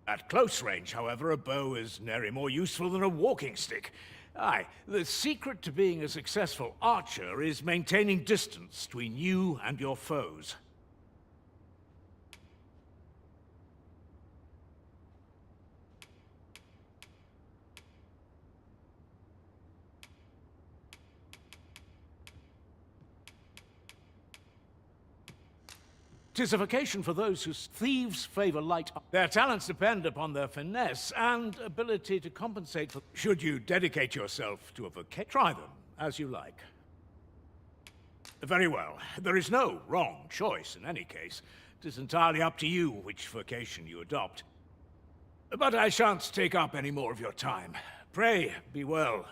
At close range, however, a bow is nary more useful than a walking stick. Aye, the secret to being a successful archer is maintaining distance between you and your foes. Tis a vocation for those whose thieves favor light. Their talents depend upon their finesse and ability to compensate for... Should you dedicate yourself to a vocation, try them as you like. Very well. There is no wrong choice in any case. It is entirely up to you which vocation you adopt. But I shan't take up any more of your time. Pray, be well.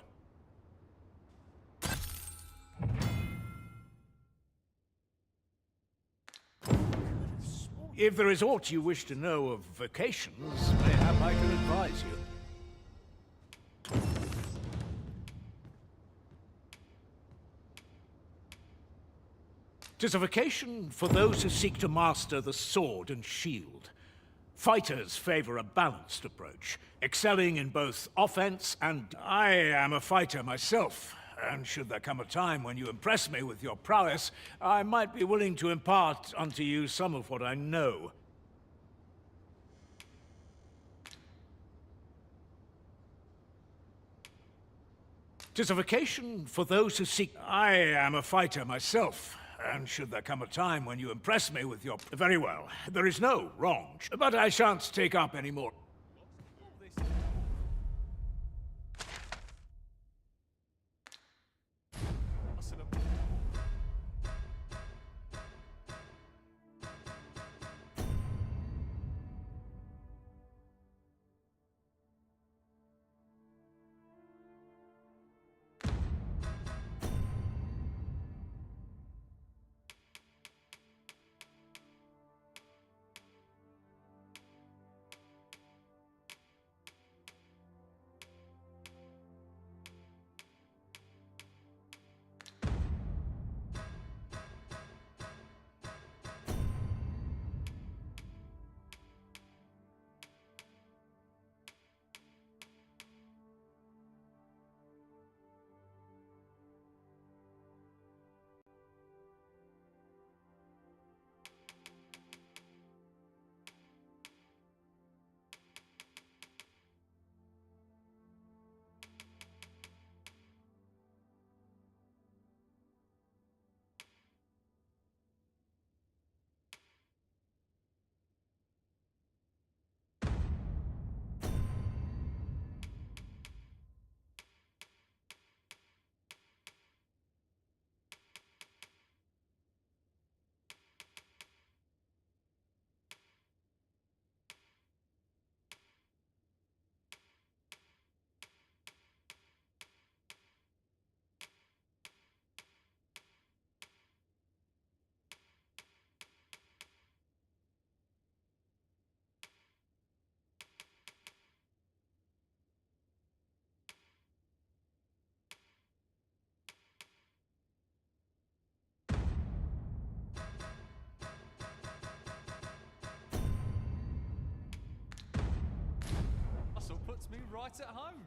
If there is aught you wish to know of vocations, mayhap I can advise you. 'Tis a vocation for those who seek to master the sword and shield. Fighters favor a balanced approach, excelling in both offense and... I am a fighter myself, and should there come a time when you impress me with your prowess, I might be willing to impart unto you some of what I know. Tis a vocation for those who seek... I am a fighter myself, and should there come a time when you impress me with your... Very well, there is no wrong, but I shan't take up any more. puts me right at home.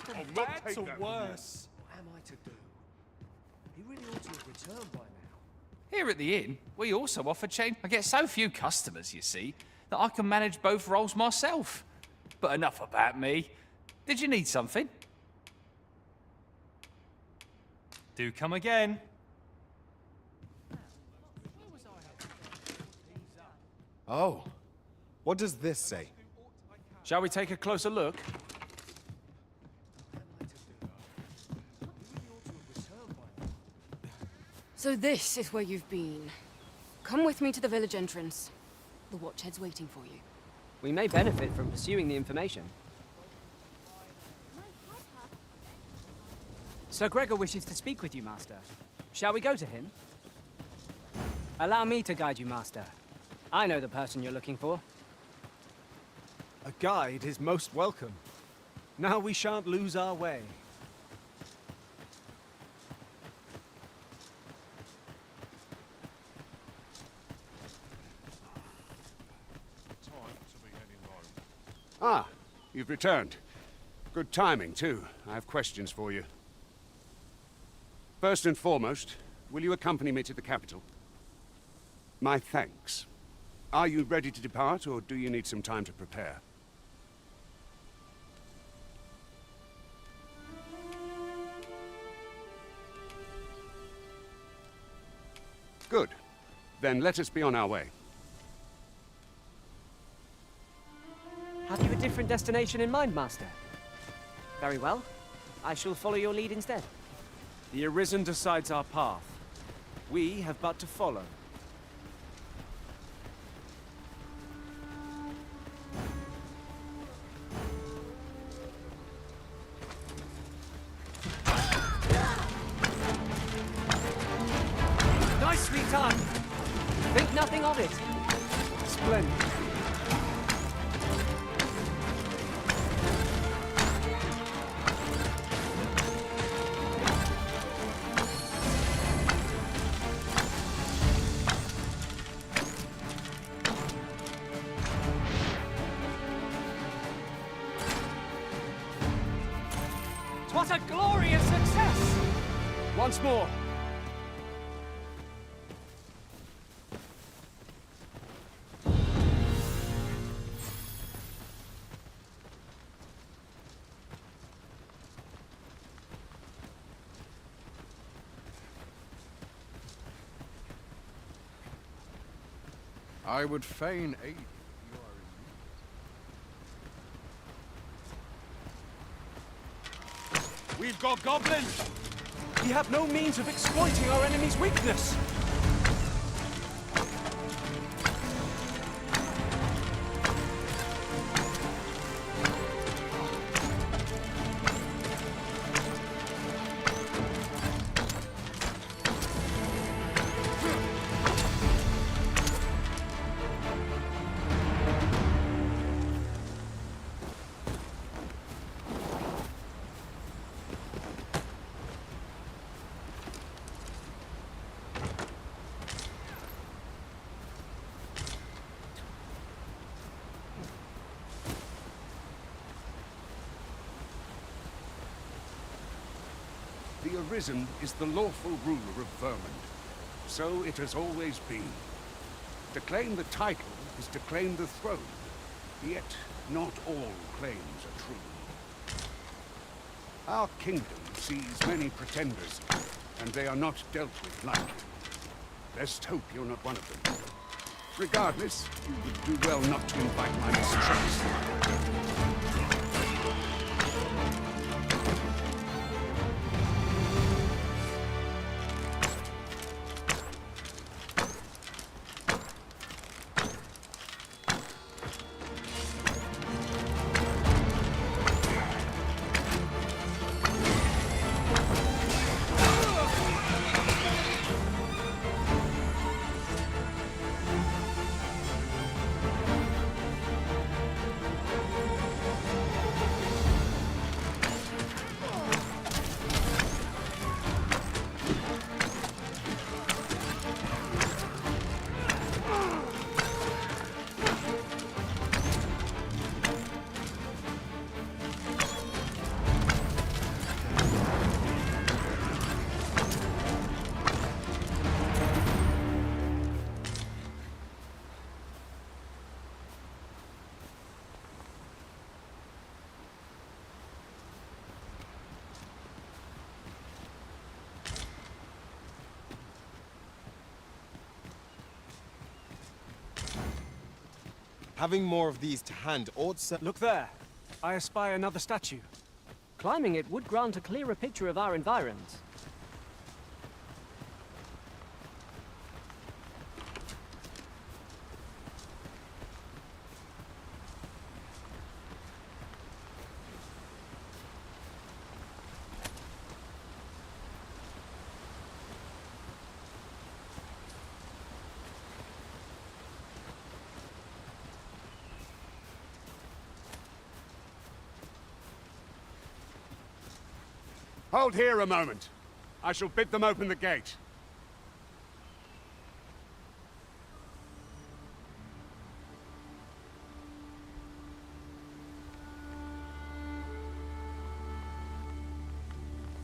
From bad to worse. What am I to do? He really ought to have returned by now. Here at the inn, we also offer change. I get so few customers, you see, that I can manage both roles myself. But enough about me. Did you need something? Do come again. Oh, what does this say? Shall we take a closer look? So this is where you've been. Come with me to the village entrance. The watchhead's waiting for you. We may benefit from pursuing the information. Sir Gregor wishes to speak with you, Master. Shall we go to him? Allow me to guide you, Master. I know the person you're looking for. A guide is most welcome. Now we shan't lose our way. Ah, you've returned. Good timing, too. I have questions for you. First and foremost, will you accompany me to the capital? My thanks. Are you ready to depart, or do you need some time to prepare? Good. Then let us be on our way. Have you a different destination in mind, Master? Very well. I shall follow your lead instead. The Arisen decides our path. We have but to follow. Nicely done! Think nothing of it. Splendid. What a glorious success! Once more. I would fain aid you. We've got goblins! We have no means of exploiting our enemy's weakness! The Arisen is the lawful ruler of Vermund. So it has always been. To claim the title is to claim the throne. Yet, not all claims are true. Our kingdom sees many pretenders, and they are not dealt with lightly. Best hope you're not one of them. Regardless, you would do well not to invite my mistrust. Having more of these to hand ought to... Look there. I espy another statue. Climbing it would grant a clearer picture of our environs. Hold here a moment. I shall bid them open the gate.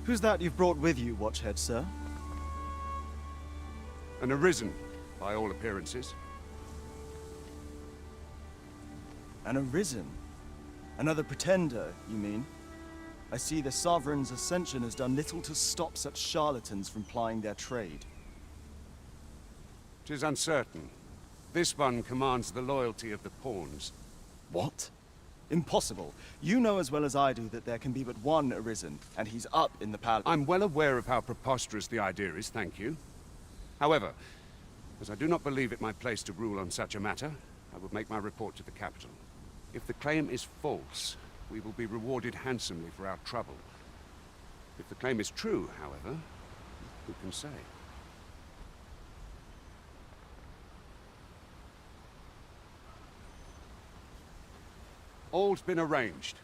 Who's that you've brought with you, Watchhead, sir? An Arisen, by all appearances. An Arisen? Another pretender, you mean? I see the Sovereign's ascension has done little to stop such charlatans from plying their trade. 'Tis uncertain. This one commands the loyalty of the pawns. What? Impossible. You know as well as I do that there can be but one Arisen, and he's up in the palace. I'm well aware of how preposterous the idea is, thank you. However, as I do not believe it my place to rule on such a matter, I will make my report to the capital. If the claim is false, we will be rewarded handsomely for our trouble. If the claim is true, however, who can say? All's been arranged.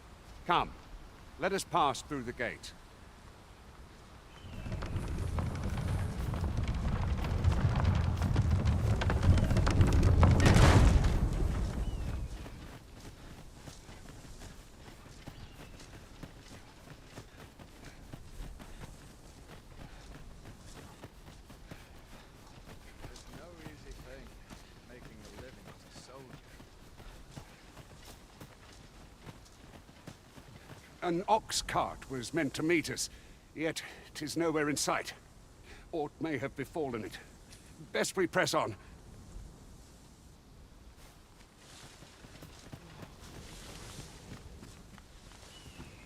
Come, let us pass through the gate. An ox cart was meant to meet us, yet 'tis nowhere in sight. Aught may have befallen it. Best we press on.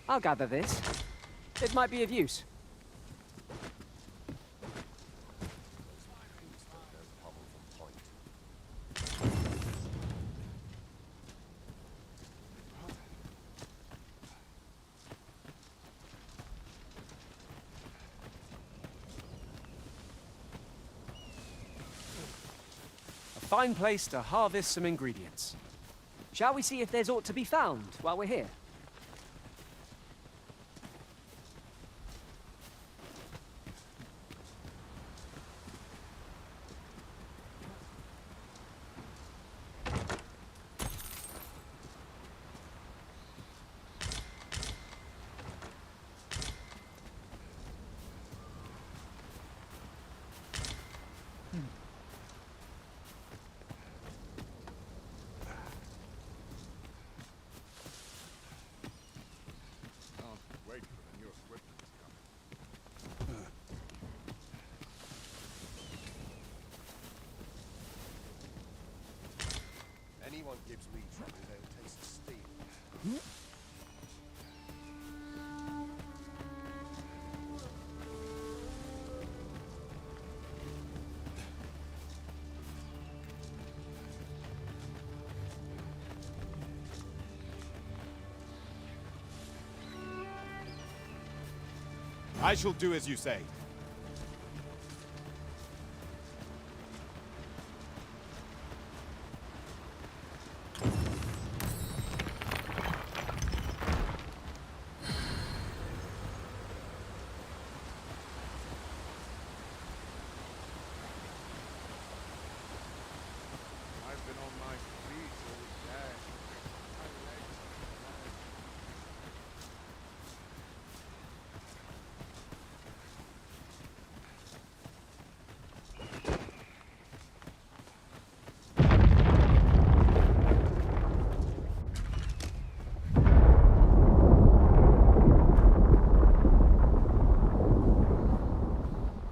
I'll gather this. It might be of use. Fine place to harvest some ingredients. Shall we see if there's aught to be found while we're here? Anyone gives me trouble, they'll taste steel. I shall do as you say. I've been on my feet all day.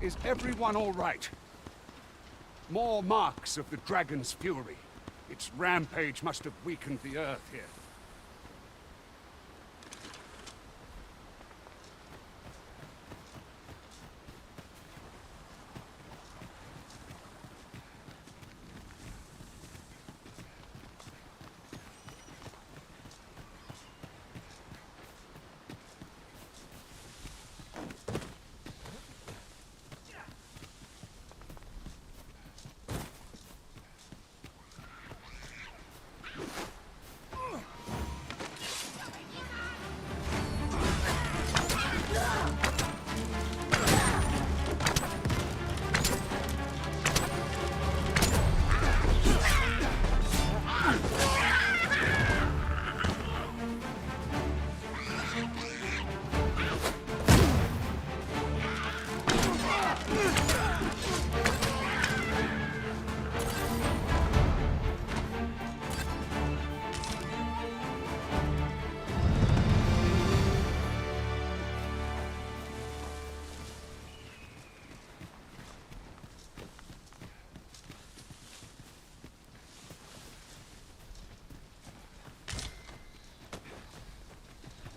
Is everyone all right? More marks of the dragon's fury. Its rampage must have weakened the earth here.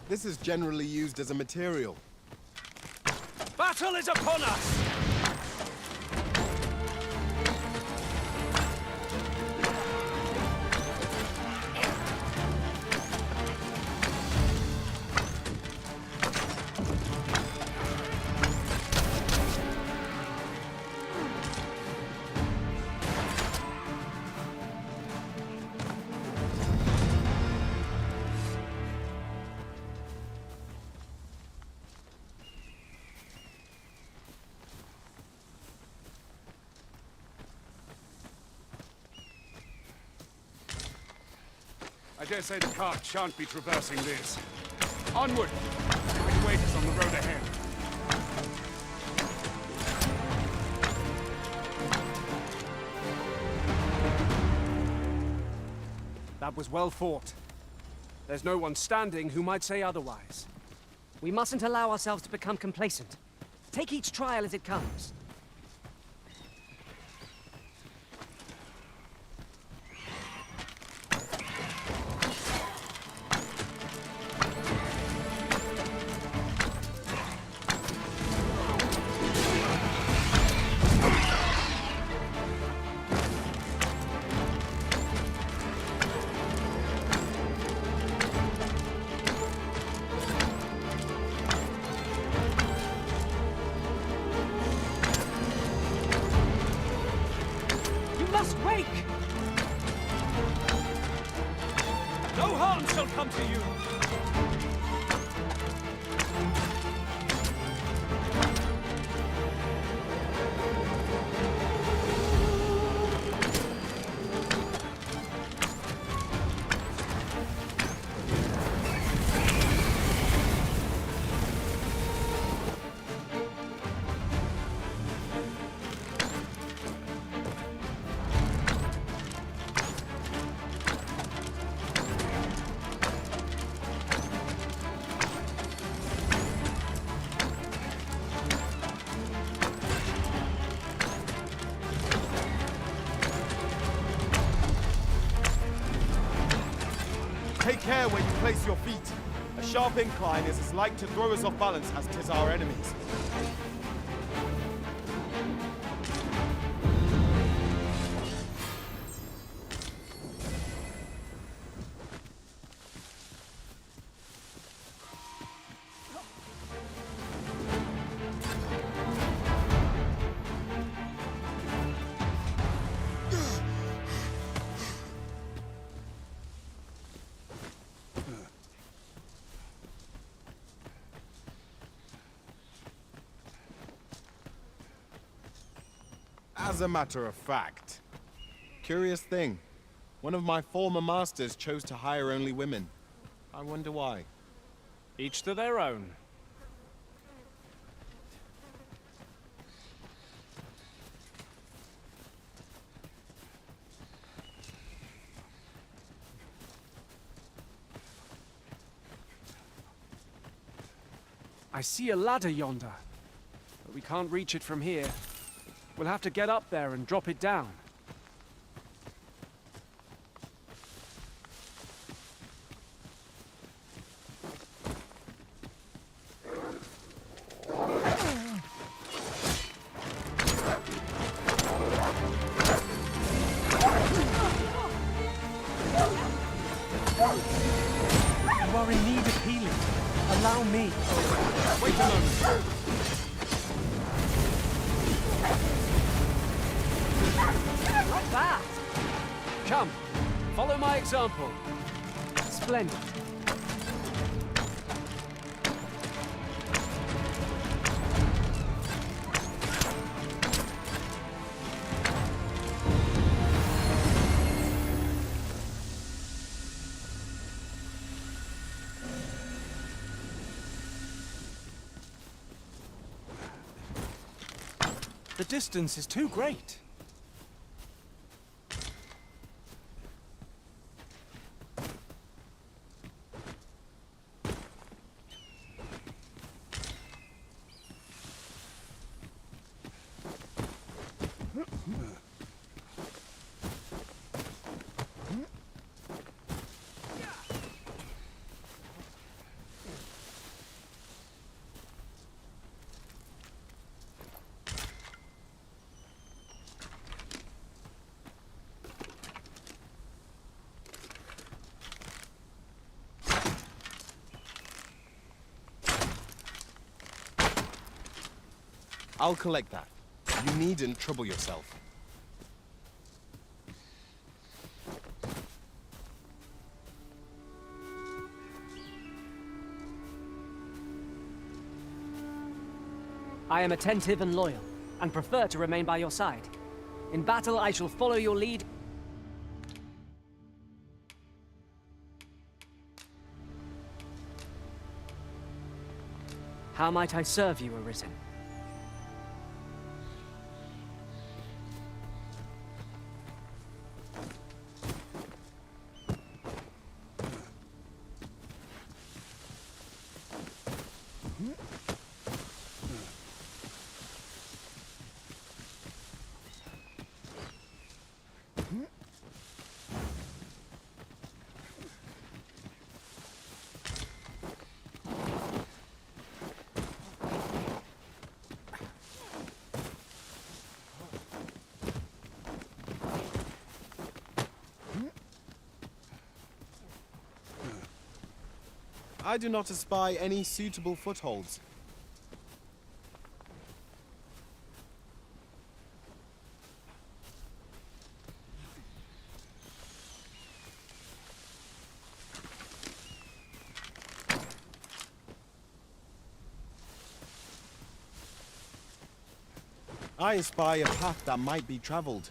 This is generally used as a material. Battle is upon us! I dare say the cart shan't be traversing this. Onward! We wait us on the road ahead. That was well fought. There's no one standing who might say otherwise. We mustn't allow ourselves to become complacent. Take each trial as it comes. Come to you! Take care where you place your feet. A sharp incline is as like to throw us off balance as 'tis our enemies. As a matter of fact, curious thing, one of my former masters chose to hire only women. I wonder why. Each to their own. I see a ladder yonder, but we can't reach it from here. We'll have to get up there and drop it down. Wait a moment. Not bad. Come, follow my example. Splendid. The distance is too great. I'll collect that. You needn't trouble yourself. I am attentive and loyal, and prefer to remain by your side. In battle, I shall follow your lead. How might I serve you, Arisen? I do not espy any suitable footholds. I espy a path that might be traveled.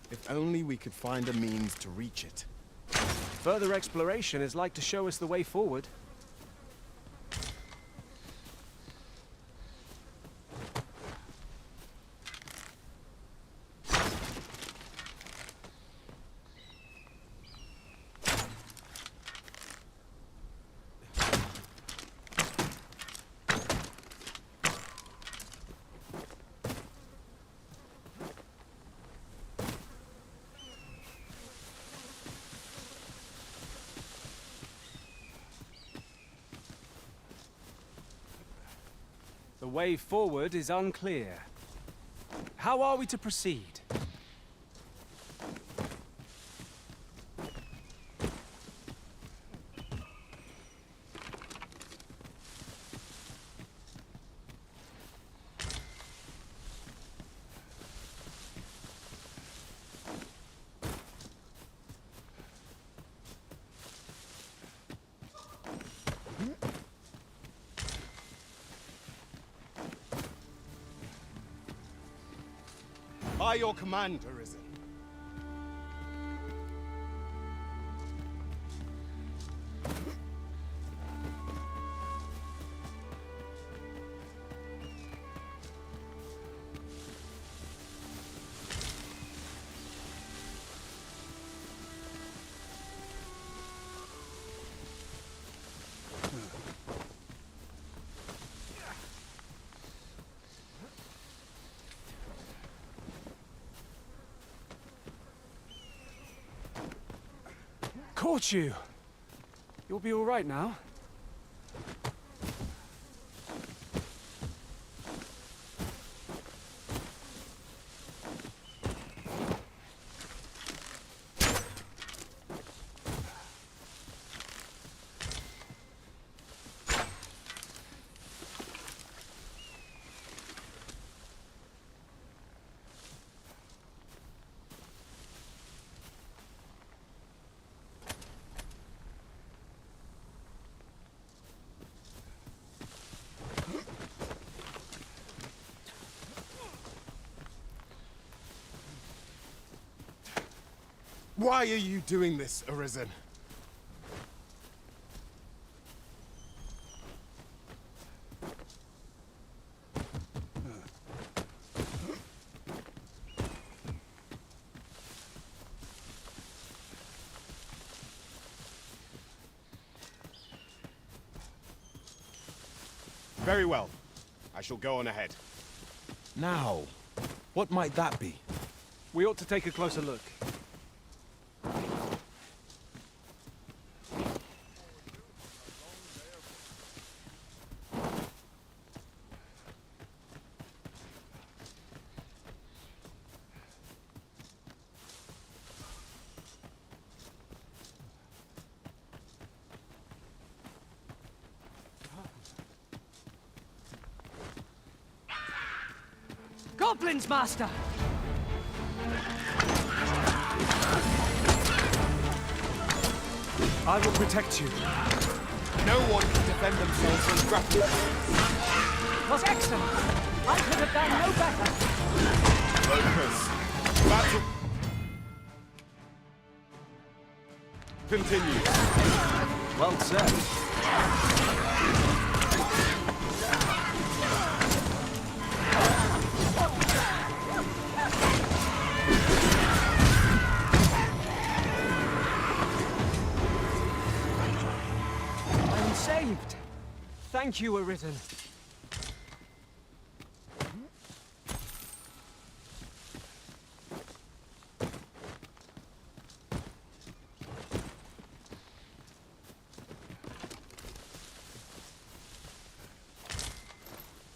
If only we could find a means to reach it. Further exploration is like to show us the way forward. The way forward is unclear. How are we to proceed? By your command, Arisen. Caught you! You'll be all right now. Why are you doing this, Arisen? Very well. I shall go on ahead. Now, what might that be? We ought to take a closer look. Goblins, Master! I will protect you. No one can defend themselves from grappling. Was excellent! I could have done no better! Focus. Battle. Continue. Well said. I'm saved! Thank you, Arisen.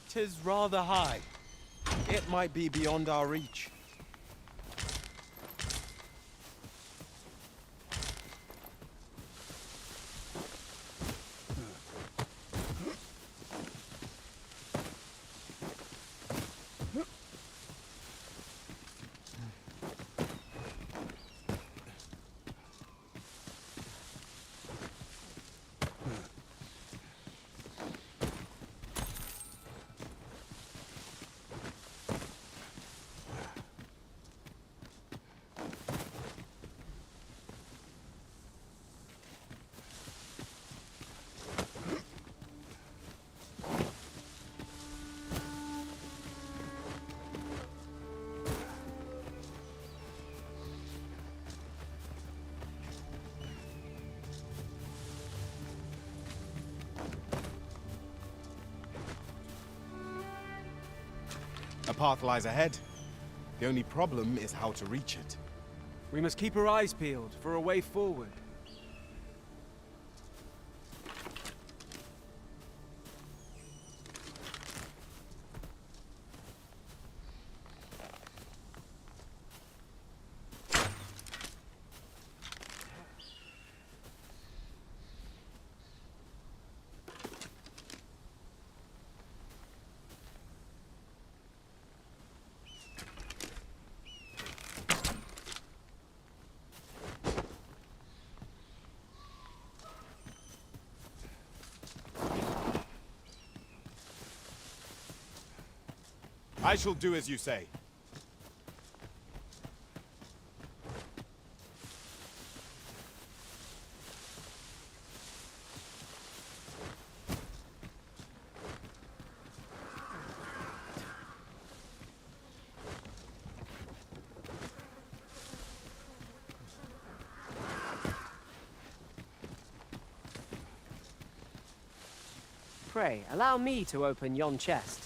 Tis rather high. It might be beyond our reach. A path lies ahead. The only problem is how to reach it. We must keep our eyes peeled for a way forward. I shall do as you say. Pray, allow me to open yon chest.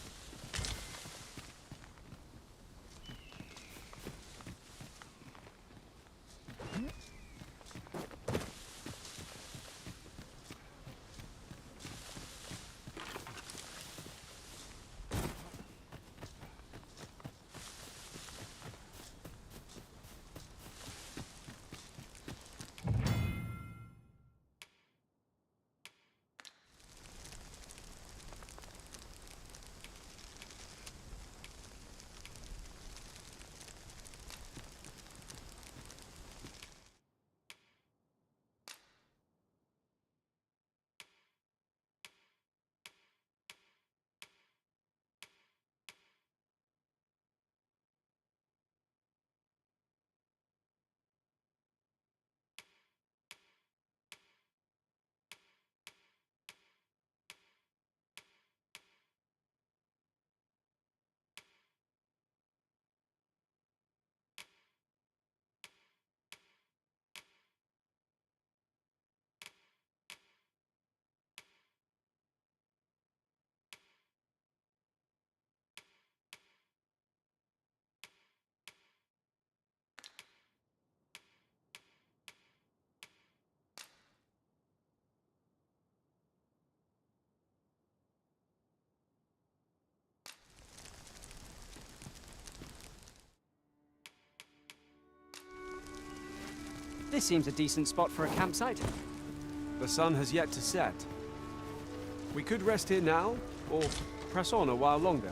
This seems a decent spot for a campsite. The sun has yet to set. We could rest here now, or press on a while longer.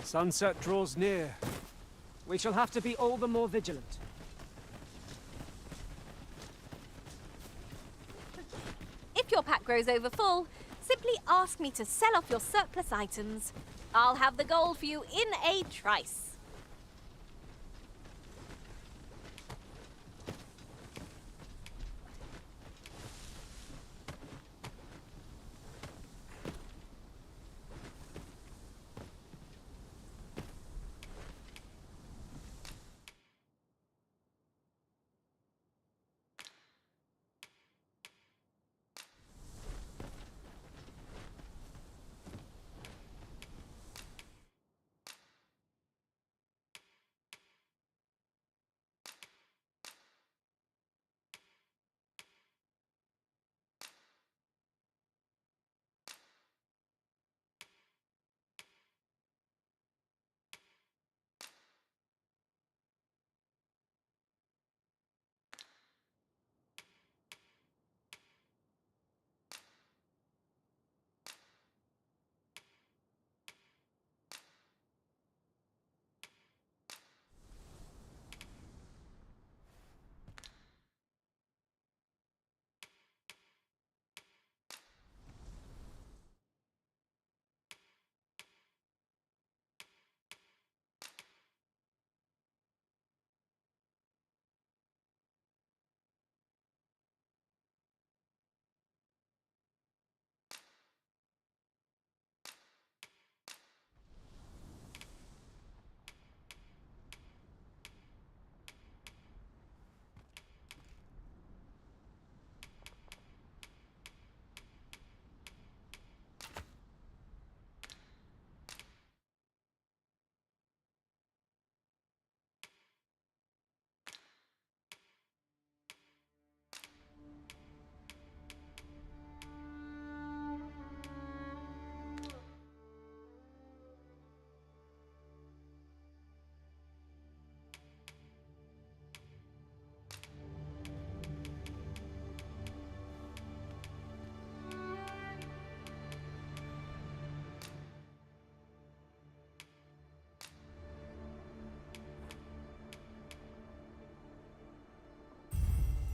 Sunset draws near. We shall have to be all the more vigilant. If your pack grows over full, simply ask me to sell off your surplus items. I'll have the gold for you in a trice.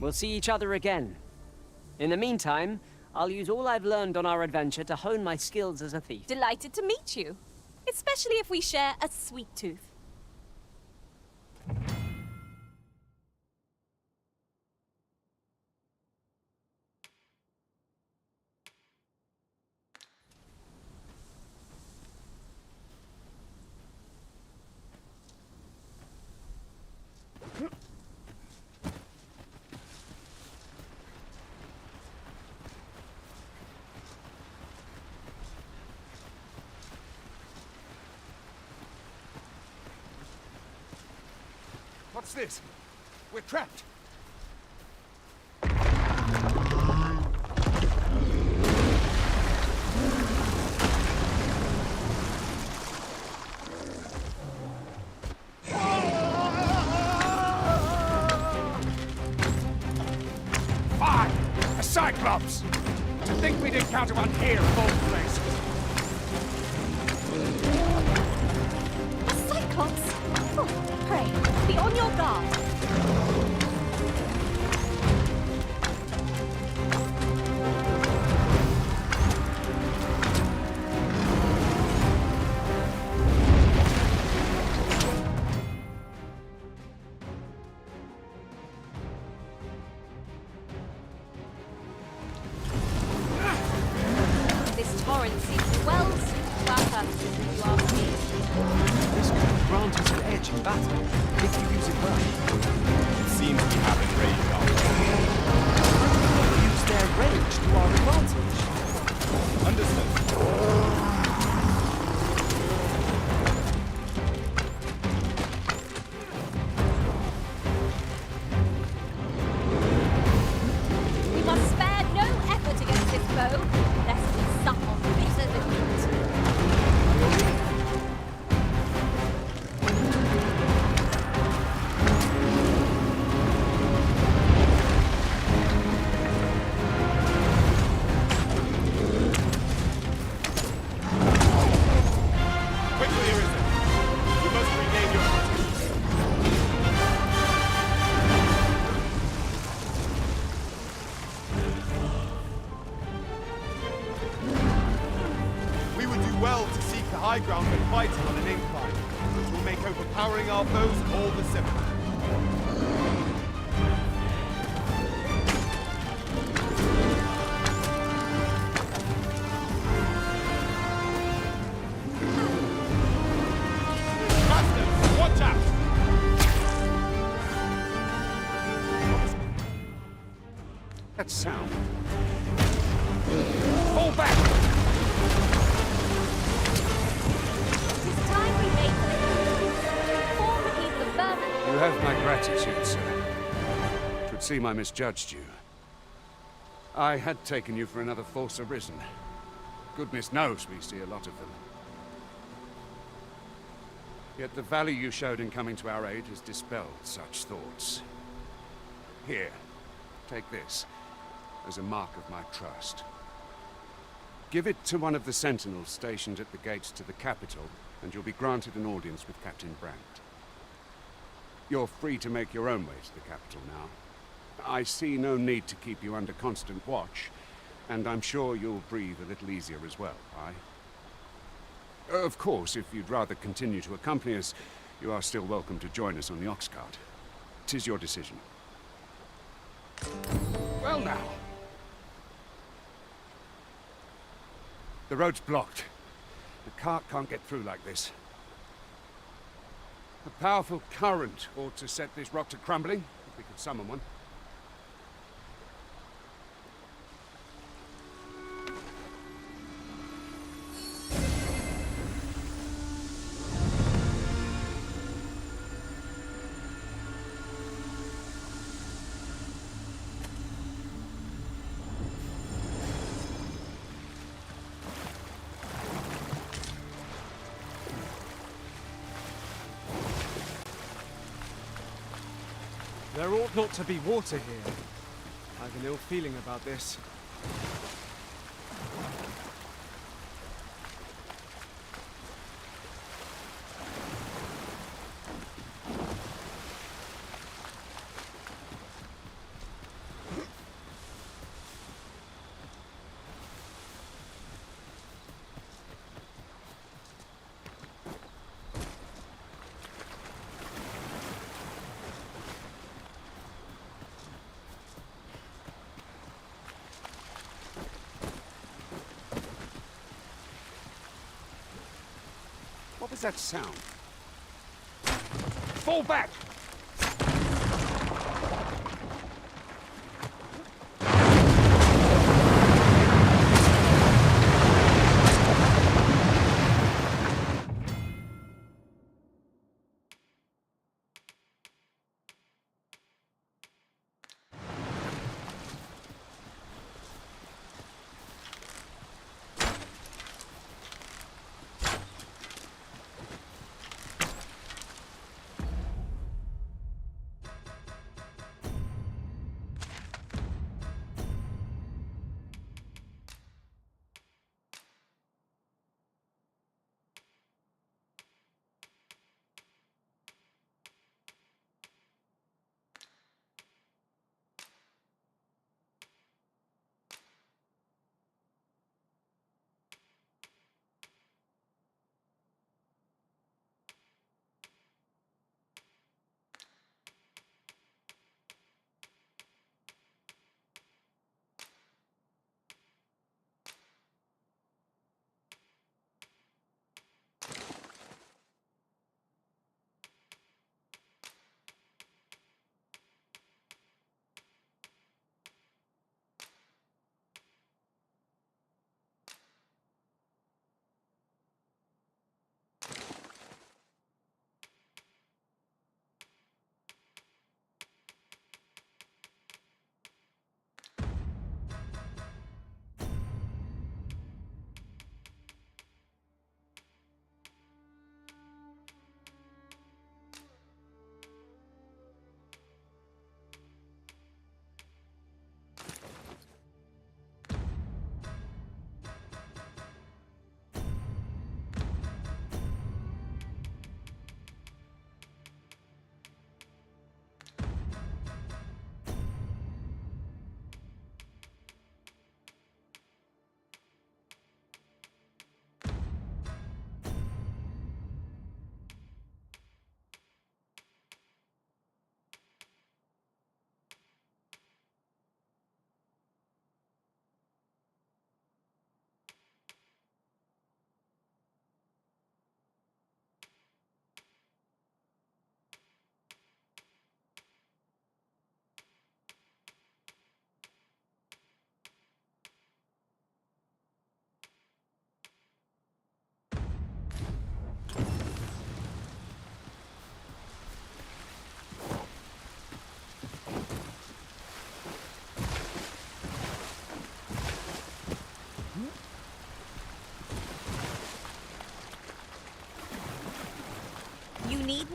We'll see each other again. In the meantime, I'll use all I've learned on our adventure to hone my skills as a thief. Delighted to meet you, especially if we share a sweet tooth. What's this? We're trapped. Fine! A Cyclops! To think we'd encounter one here of all places. A Cyclops? Oh, pray, be on your guard. This torrent seems well high ground but fighting on an incline, which will make overpowering our foes all the simpler. Bastards, watch out! That sound. Fall back! It's time we made the form the people of Vermont. You have my gratitude, sir. Twould seem I misjudged you. I had taken you for another Force Arisen. Goodness knows we see a lot of them. Yet the value you showed in coming to our aid has dispelled such thoughts. Here, take this as a mark of my trust. Give it to one of the sentinels stationed at the gates to the capital, and you'll be granted an audience with Captain Brandt. You're free to make your own way to the capital now. I see no need to keep you under constant watch, and I'm sure you'll breathe a little easier as well, aye? Of course, if you'd rather continue to accompany us, you are still welcome to join us on the ox cart. 'Tis your decision. Well now. The road's blocked. The cart can't get through like this. A powerful current ought to set this rock to crumbling, if we could summon one. There ought not to be water here. I've an ill feeling about this. What was that sound? Fall back!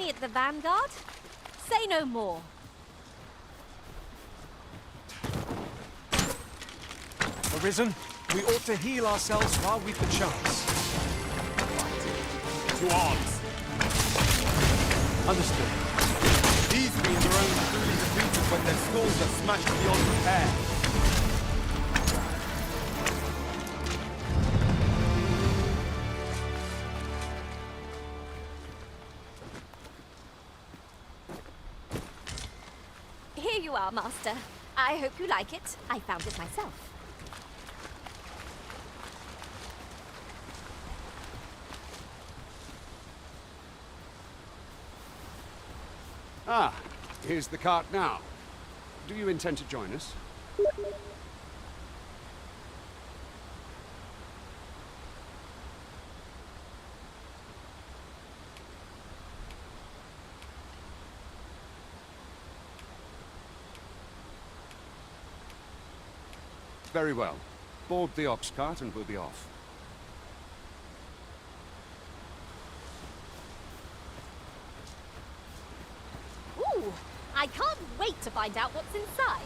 at the vanguard? Say no more. Arisen, we ought to heal ourselves while we've the chance. To arms. Understood. These fiends are only truly defeated when their skulls are smashed beyond repair. Here you are, Master. I hope you like it. I found it myself. Ah, here's the cart now. Do you intend to join us? Very well. Board the ox cart and we'll be off. Ooh, I can't wait to find out what's inside.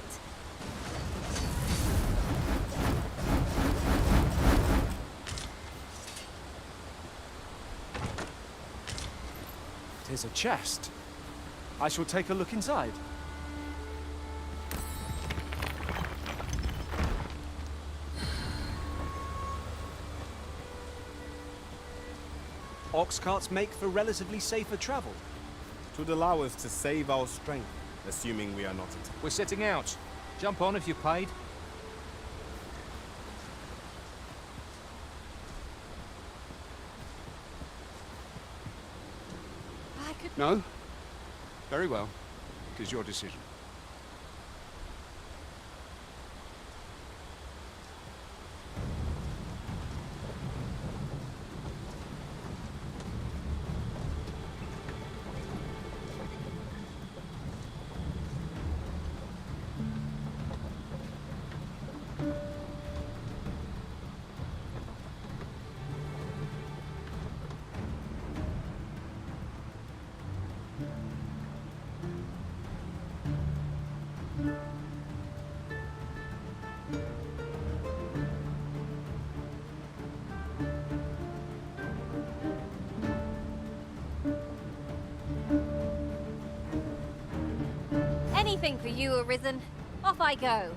Tis a chest. I shall take a look inside. Ox carts make for relatively safer travel. Should allow us to save our strength, assuming we are not attacked. We're setting out. Jump on if you've paid. No? Very well. It is your decision. Anything for you, Arisen. Off I go.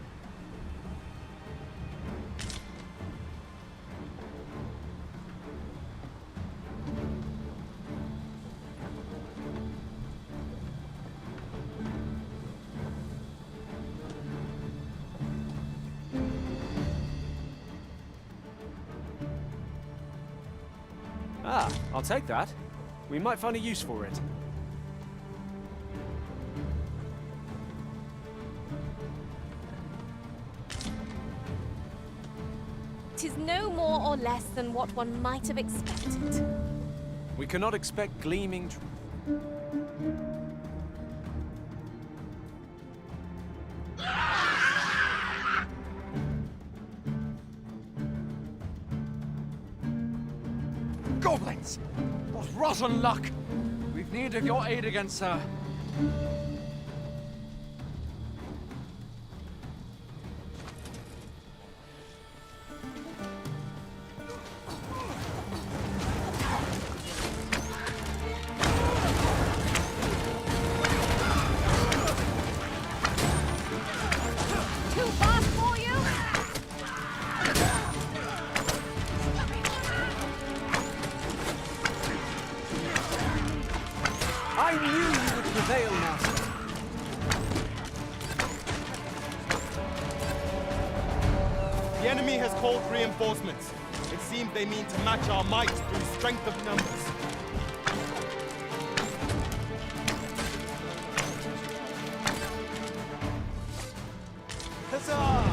Ah, I'll take that. We might find a use for it. Tis no more or less than what one might have expected. We cannot expect gleaming... Goblins! What rotten luck! We've need of your aid again, sir. Too fast for you? I knew you would prevail, Master. The enemy has called reinforcements. It seems they mean to match our might through strength of numbers. Huzzah!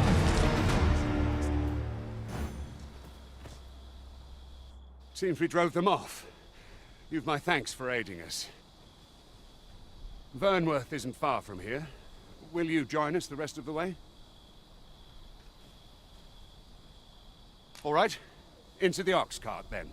Seems we drove them off. You've my thanks for aiding us. Vernworth isn't far from here. Will you join us the rest of the way? All right. Into the ox cart, then.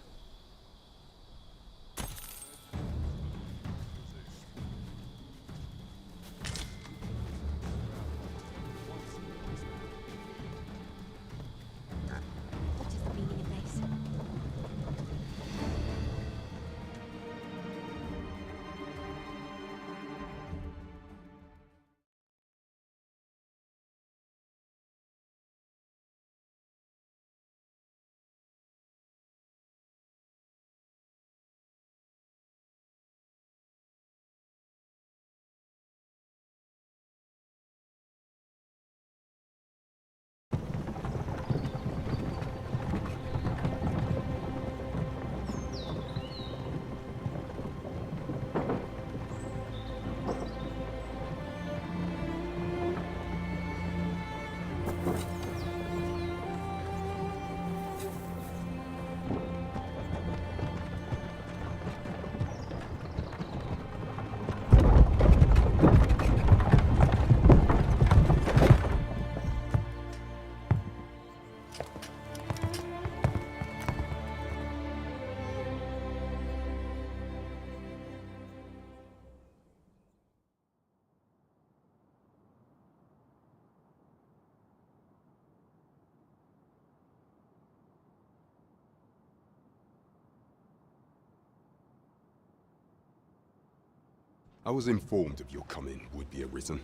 I was informed of your coming would be arisen.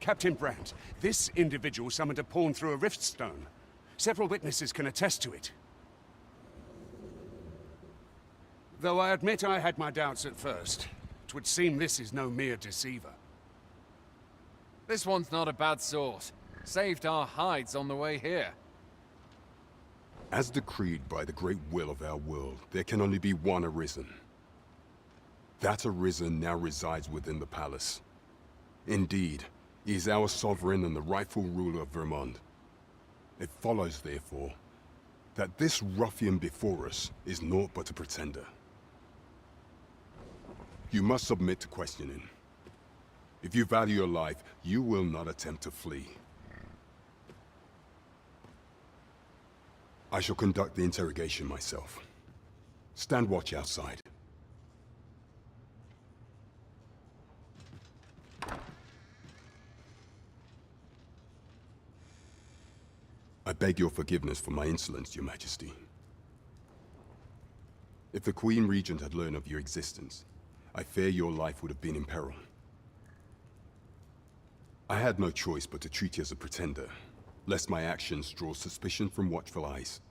Captain Brandt, this individual summoned a pawn through a rift stone. Several witnesses can attest to it. Though I admit I had my doubts at first. It would seem this is no mere deceiver. This one's not a bad sort. Saved our hides on the way here. As decreed by the great will of our world, there can only be one Arisen. That Arisen now resides within the palace. Indeed, he is our sovereign and the rightful ruler of Vermont. It follows, therefore, that this ruffian before us is naught but a pretender. You must submit to questioning. If you value your life, you will not attempt to flee. I shall conduct the interrogation myself. Stand watch outside. I beg your forgiveness for my insolence, Your Majesty. If the Queen Regent had learned of your existence, I fear your life would have been in peril. I had no choice but to treat you as a pretender, lest my actions draw suspicion from watchful eyes.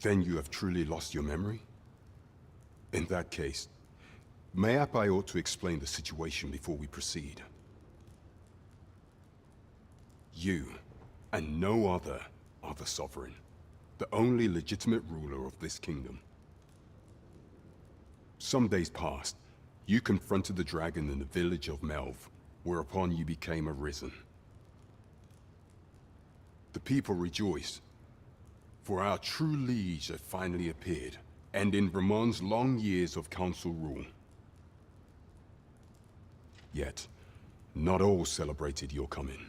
Then you have truly lost your memory? In that case, mayhap I ought to explain the situation before we proceed. You, and no other, are the Sovereign, the only legitimate ruler of this kingdom. Some days past, you confronted the dragon in the village of Melv, whereupon you became Arisen. The people rejoiced, for our true liege had finally appeared, ending Vermont's long years of council rule. Yet, not all celebrated your coming.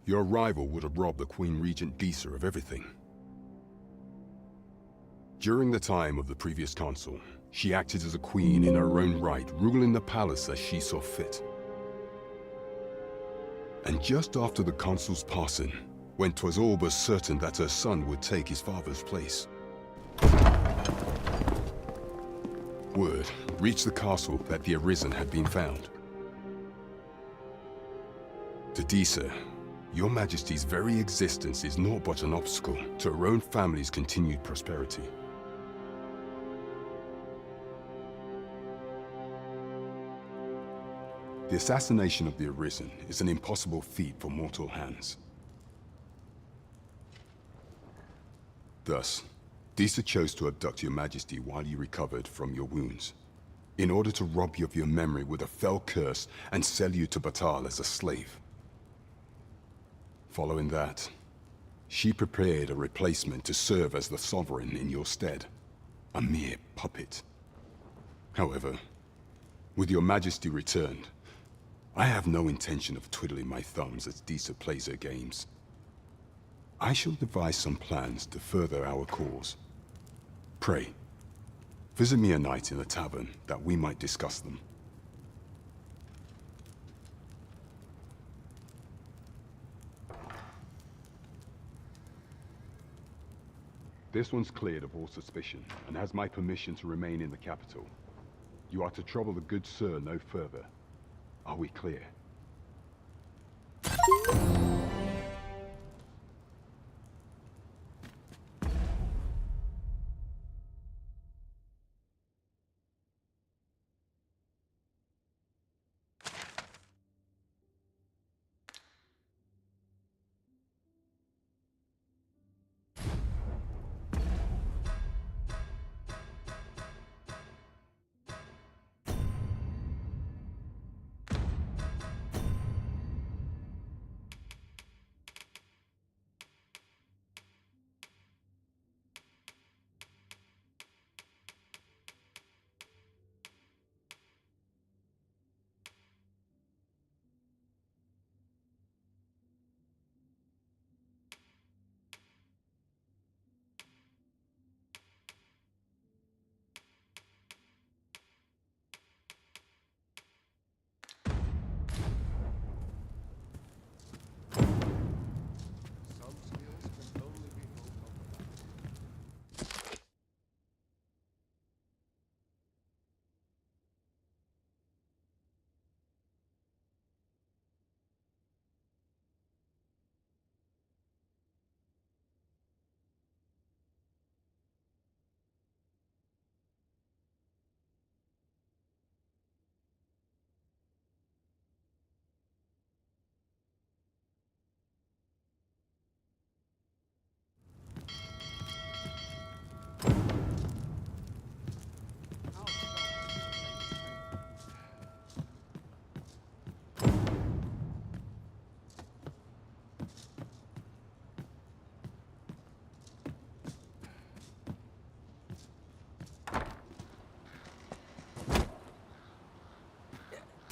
Your arrival would have robbed the Queen Regent Disa of everything. During the time of the previous consul, she acted as a queen in her own right, ruling the palace as she saw fit. And just after the consul's passing, when 'twas all but certain that her son would take his father's place, word reached the castle that the Arisen had been found. To Disa, Your Majesty's very existence is naught but an obstacle to her own family's continued prosperity. The assassination of the Arisen is an impossible feat for mortal hands. Thus, Disa chose to abduct Your Majesty while you recovered from your wounds, in order to rob you of your memory with a fell curse and sell you to Batal as a slave. Following that, she prepared a replacement to serve as the Sovereign in your stead, a mere puppet. However, with Your Majesty returned, I have no intention of twiddling my thumbs as Disa plays her games. I shall devise some plans to further our cause. Pray, visit me a night in the tavern that we might discuss them. This one's cleared of all suspicion and has my permission to remain in the capital. You are to trouble the good sir no further. Are we clear?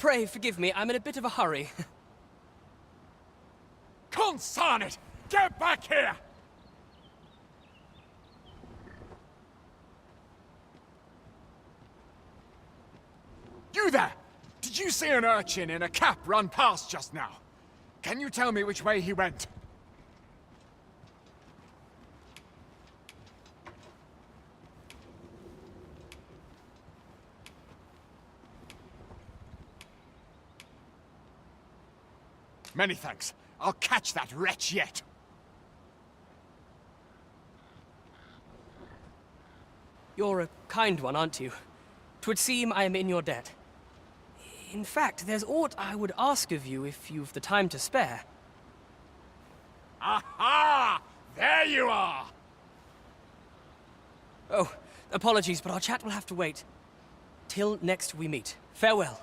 Pray forgive me, I'm in a bit of a hurry. Consign it! Get back here! You there! Did you see an urchin in a cap run past just now? Can you tell me which way he went? Many thanks. I'll catch that wretch yet. You're a kind one, aren't you? 'Twould seem I am in your debt. In fact, there's aught I would ask of you if you've the time to spare. Aha! There you are! Oh, apologies, but our chat will have to wait. Till next we meet. Farewell.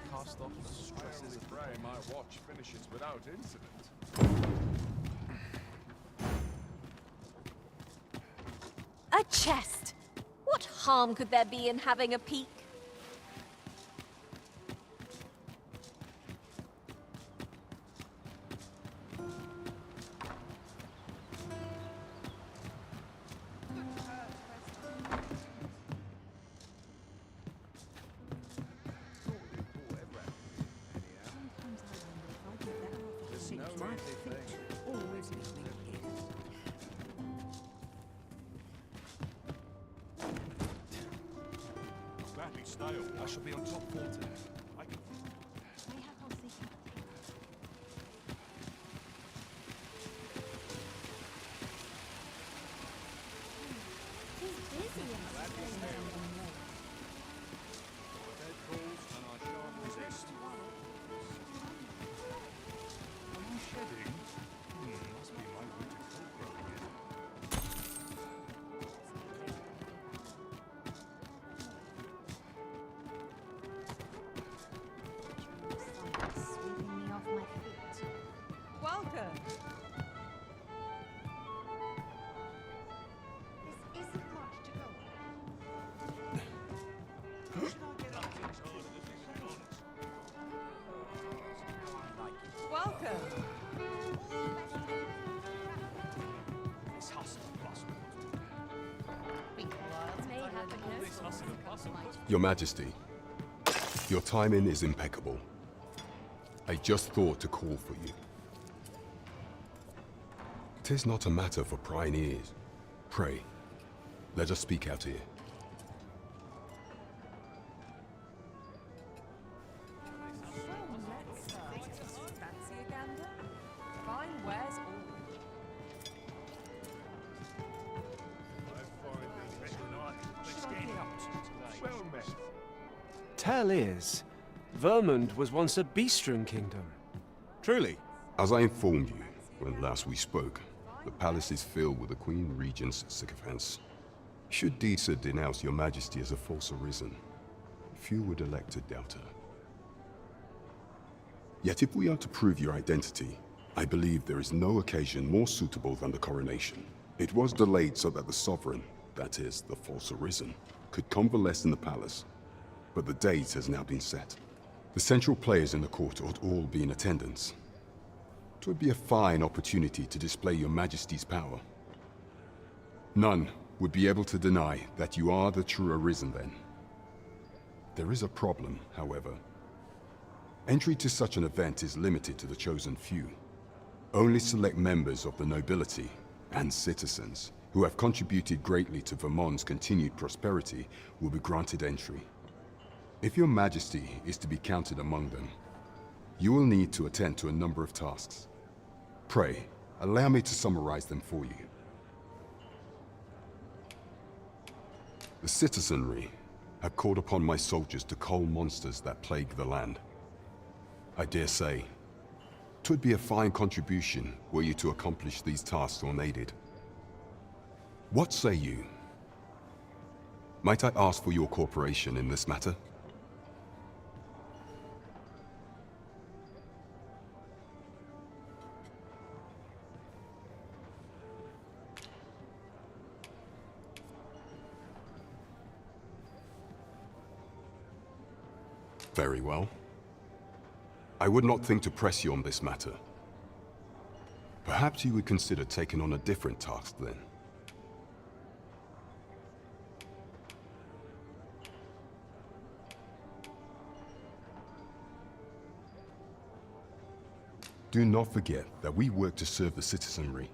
Cast off the stresses of pray my watch finishes without incident. A chest! What harm could there be in having a peek? I shall be on top form today. Your Majesty, your timing is impeccable. I just thought to call for you. 'Tis not a matter for prying ears. Pray, let us speak out here. Tell is, Vermund was once a Beastren kingdom. Truly? As I informed you when last we spoke, the palace is filled with the Queen Regent's sycophants. Should Disa denounce your Majesty as a false arisen, few would elect to doubt her. Yet if we are to prove your identity, I believe there is no occasion more suitable than the coronation. It was delayed so that the sovereign, that is, the false arisen, could convalesce in the palace. But the date has now been set. The central players in the court ought all be in attendance. It would be a fine opportunity to display your Majesty's power. None would be able to deny that you are the true Arisen then. There is a problem, however. Entry to such an event is limited to the chosen few. Only select members of the nobility and citizens who have contributed greatly to Vermont's continued prosperity will be granted entry. If your Majesty is to be counted among them, you will need to attend to a number of tasks. Pray, allow me to summarize them for you. The citizenry have called upon my soldiers to cull monsters that plague the land. I dare say, 'twould be a fine contribution were you to accomplish these tasks unaided. What say you? Might I ask for your cooperation in this matter? Very well. I would not think to press you on this matter. Perhaps you would consider taking on a different task then. Do not forget that we work to serve the citizenry.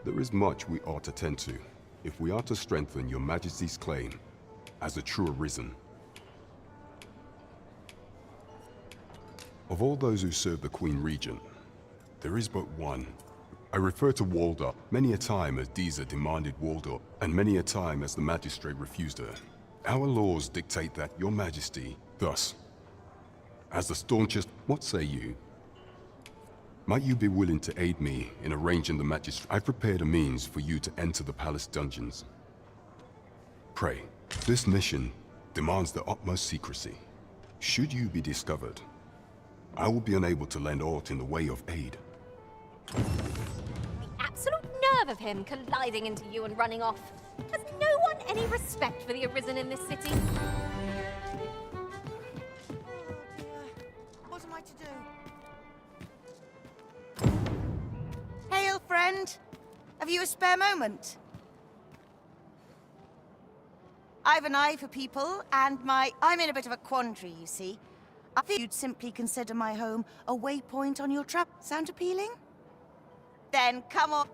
There is much we ought to tend to, if we are to strengthen your Majesty's claim as a true Arisen. Of all those who serve the Queen Regent, there is but one. I refer to Walda. Many a time as Deezer demanded Walda, and many a time as the Magistrate refused her. Our laws dictate that your Majesty, thus, as the staunchest, what say you? Might you be willing to aid me in arranging the Magistrate? I've prepared a means for you to enter the palace dungeons. Pray, this mission demands the utmost secrecy. Should you be discovered, I will be unable to lend aught in the way of aid. The absolute nerve of him colliding into you and running off. Has no one any respect for the Arisen in this city? What am I to do? Hail, friend. Have you a spare moment? I've an eye for people, and I'm in a bit of a quandary, you see. I think you'd simply consider my home a waypoint on your trap. Sound appealing? Then come on.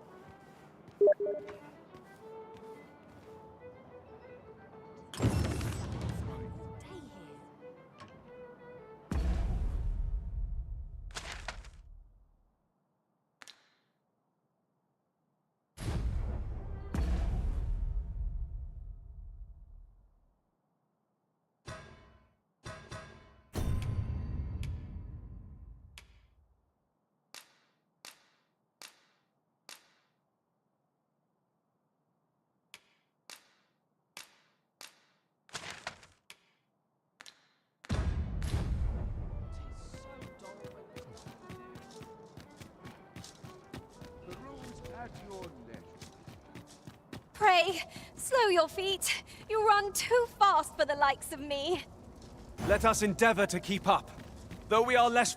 Pray, slow your feet. You run too fast for the likes of me. Let us endeavor to keep up, though we are less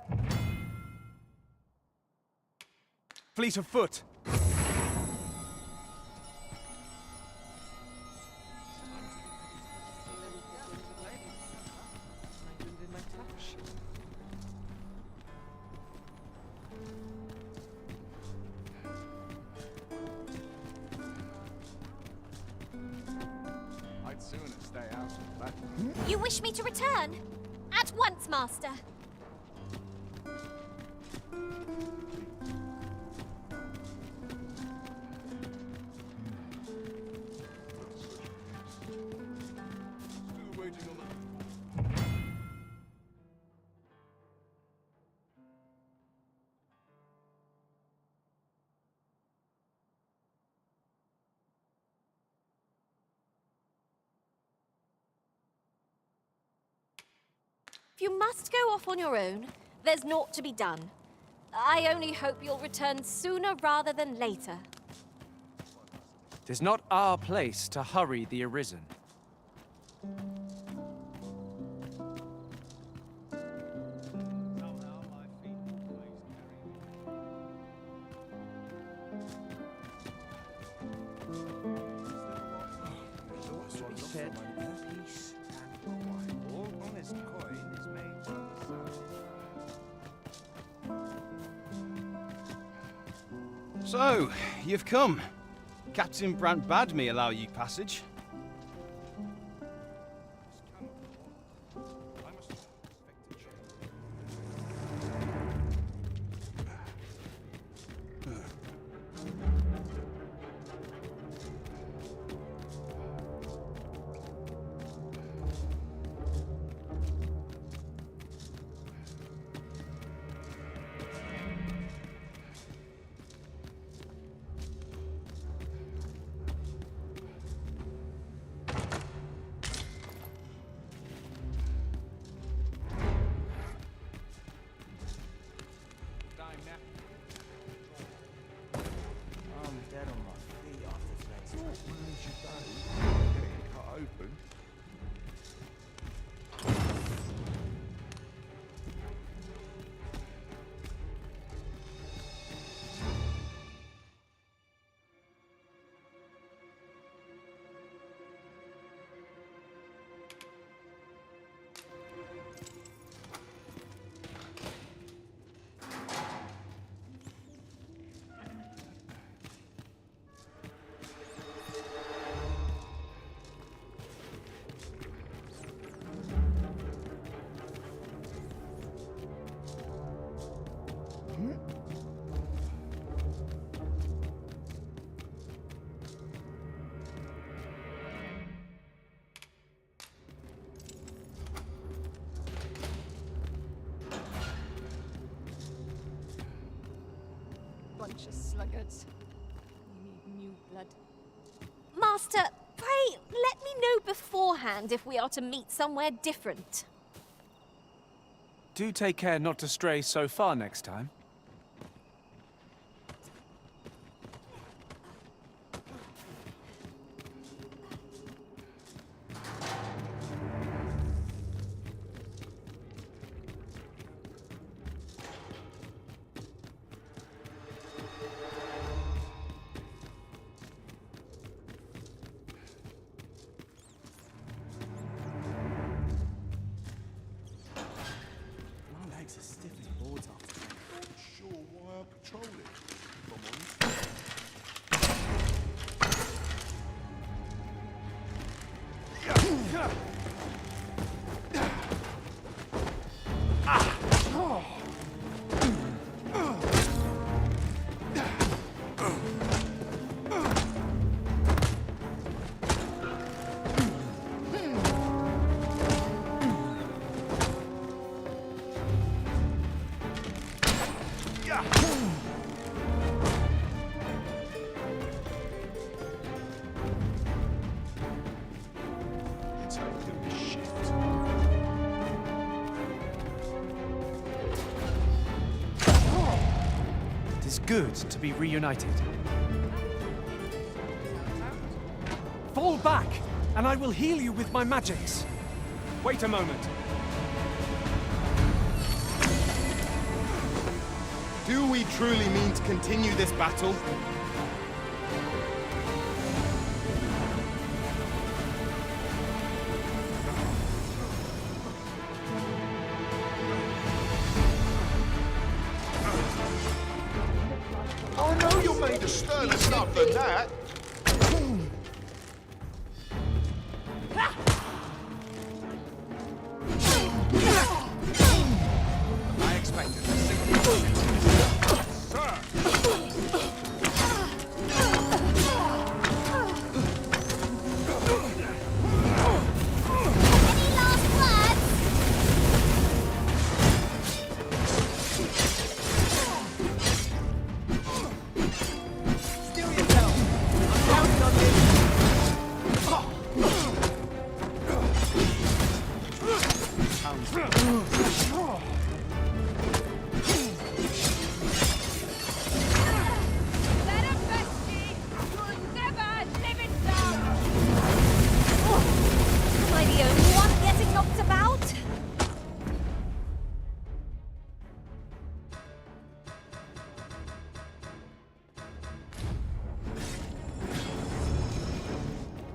fleet of foot. I'd sooner stay out of that. You wish me to return? At once, Master. Still waiting on the... If you must go off on your own, there's naught to be done. I only hope you'll return sooner rather than later. 'Tis not our place to hurry the Arisen. So, you've come. Captain Brant bade me allow you passage. open. Bunch of sluggards. We need new blood. Master, pray let me know beforehand if we are to meet somewhere different. Do take care not to stray so far next time. My legs are stiff as boards after. Not sure why I patrol it, if I'm honest. It is good to be reunited. Fall back, and I will heal you with my magics. Wait a moment. Do we truly mean to continue this battle? I know you're made of sterner stuff than that. I expected a single Am I the only one getting knocked about?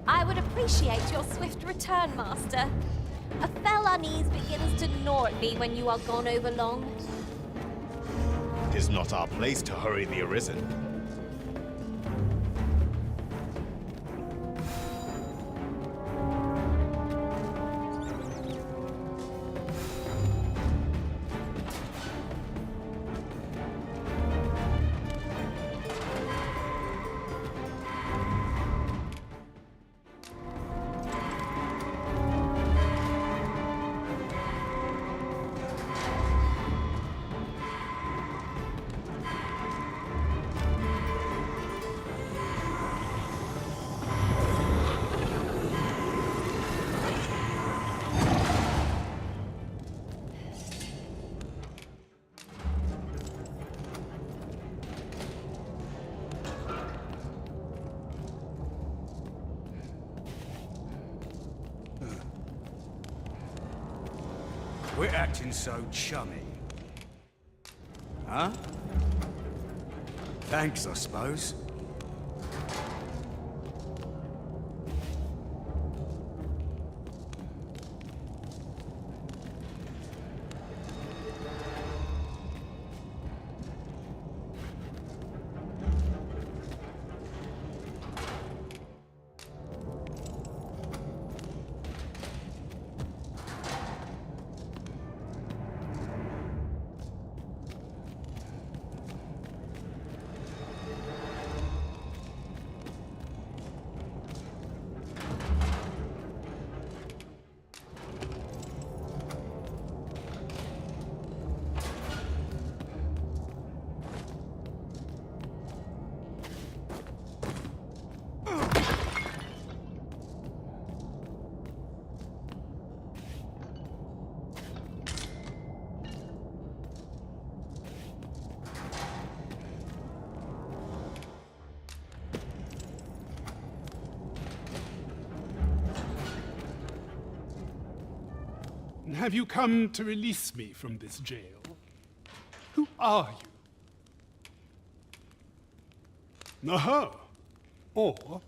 I would appreciate your swift return, Master. A fell unease begins to gnaw at me when you are gone over long. It is not our place to hurry the Arisen. Quit acting so chummy. Huh? Thanks, I suppose. Have you come to release me from this jail? Who are you? Aha! Or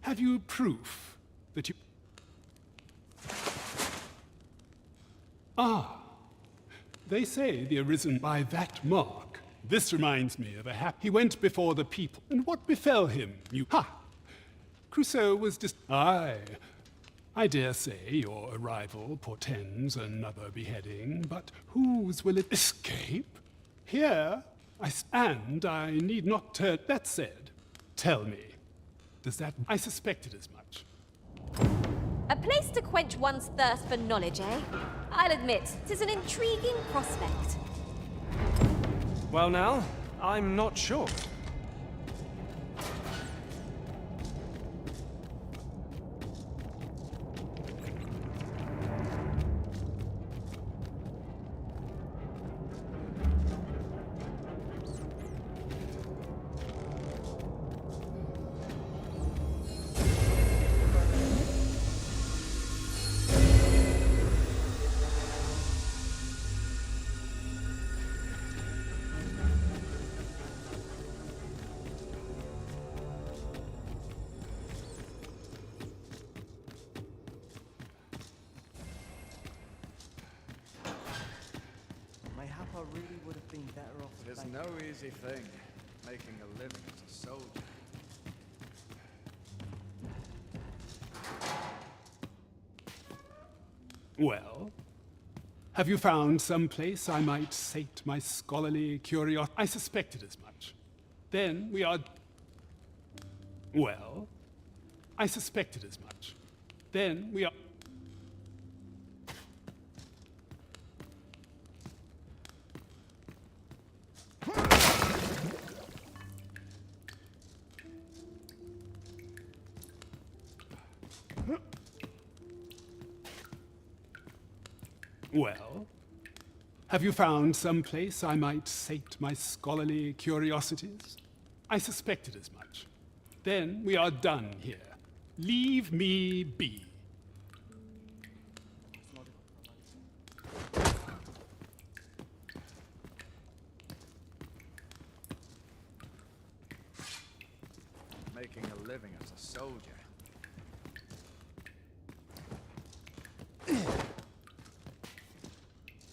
have you proof that you... Ah, they say the arisen by that mark. This reminds me of a He went before the people. And what befell him? Ha! Crusoe was Aye. I dare say your arrival portends another beheading, but whose will it escape? Here, and I need not turn. That said, tell me, does that... I suspected as much. A place to quench one's thirst for knowledge, eh? I'll admit, 'tis an intriguing prospect. Well now, I'm not sure. Really would have been better off. It is no easy thing, making a living as a soldier. Well, have you found some place I might sate my scholarly curiosity? I suspected as much. Then we are... Well, I suspected as much. Then we are... Well, have you found some place I might sate my scholarly curiosities? I suspected as much. Then we are done here. Leave me be. Making a living as a soldier.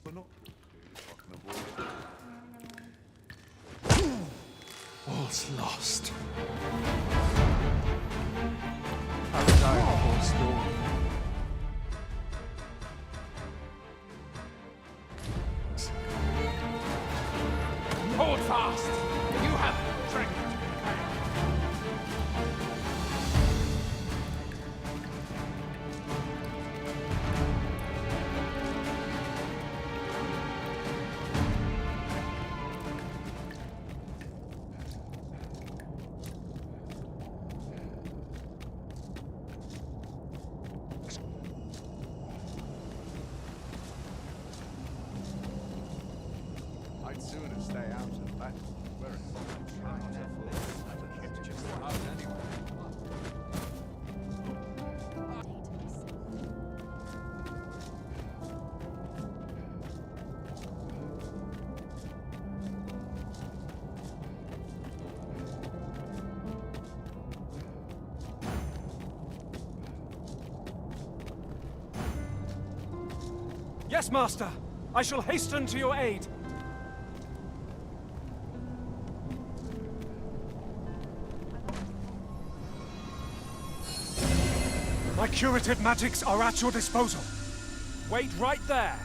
But not All's lost. I would die before storm. Hold fast! You have strength! Yes, master. I shall hasten to your aid. My curative magics are at your disposal. Wait right there.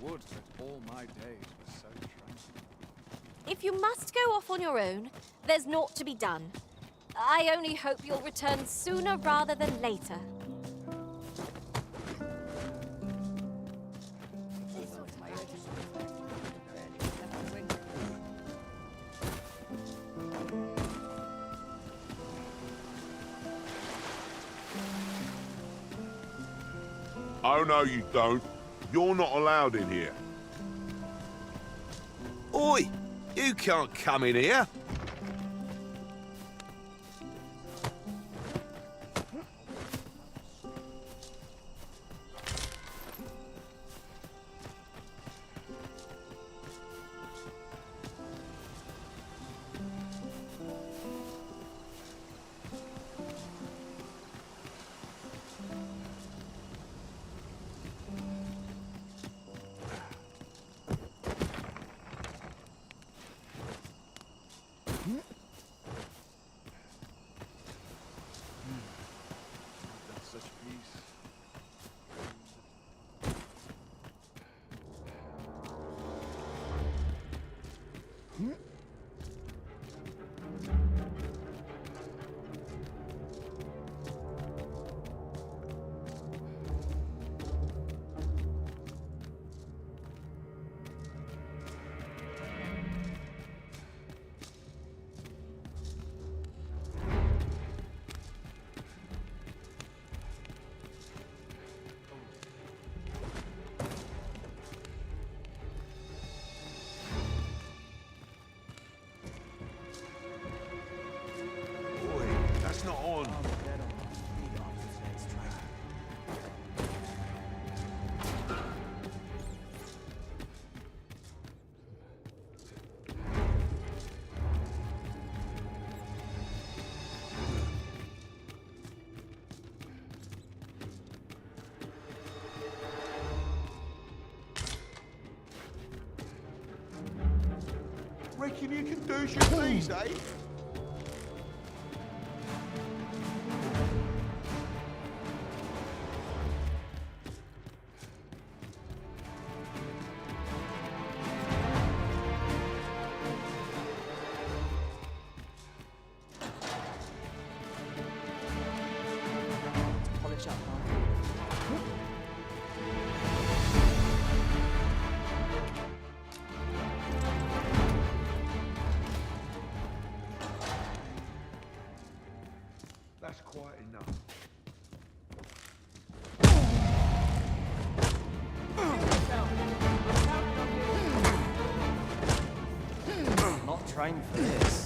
Would that all my days were so tranquil. If you must go off on your own, there's naught to be done. I only hope you'll return sooner rather than later. Oh, no, you don't. You're not allowed in here. Oi! You can't come in here! Such peace. That's not on. Reckon you can do as you please, eh? Polish up, That's quite enough. Not trained for this.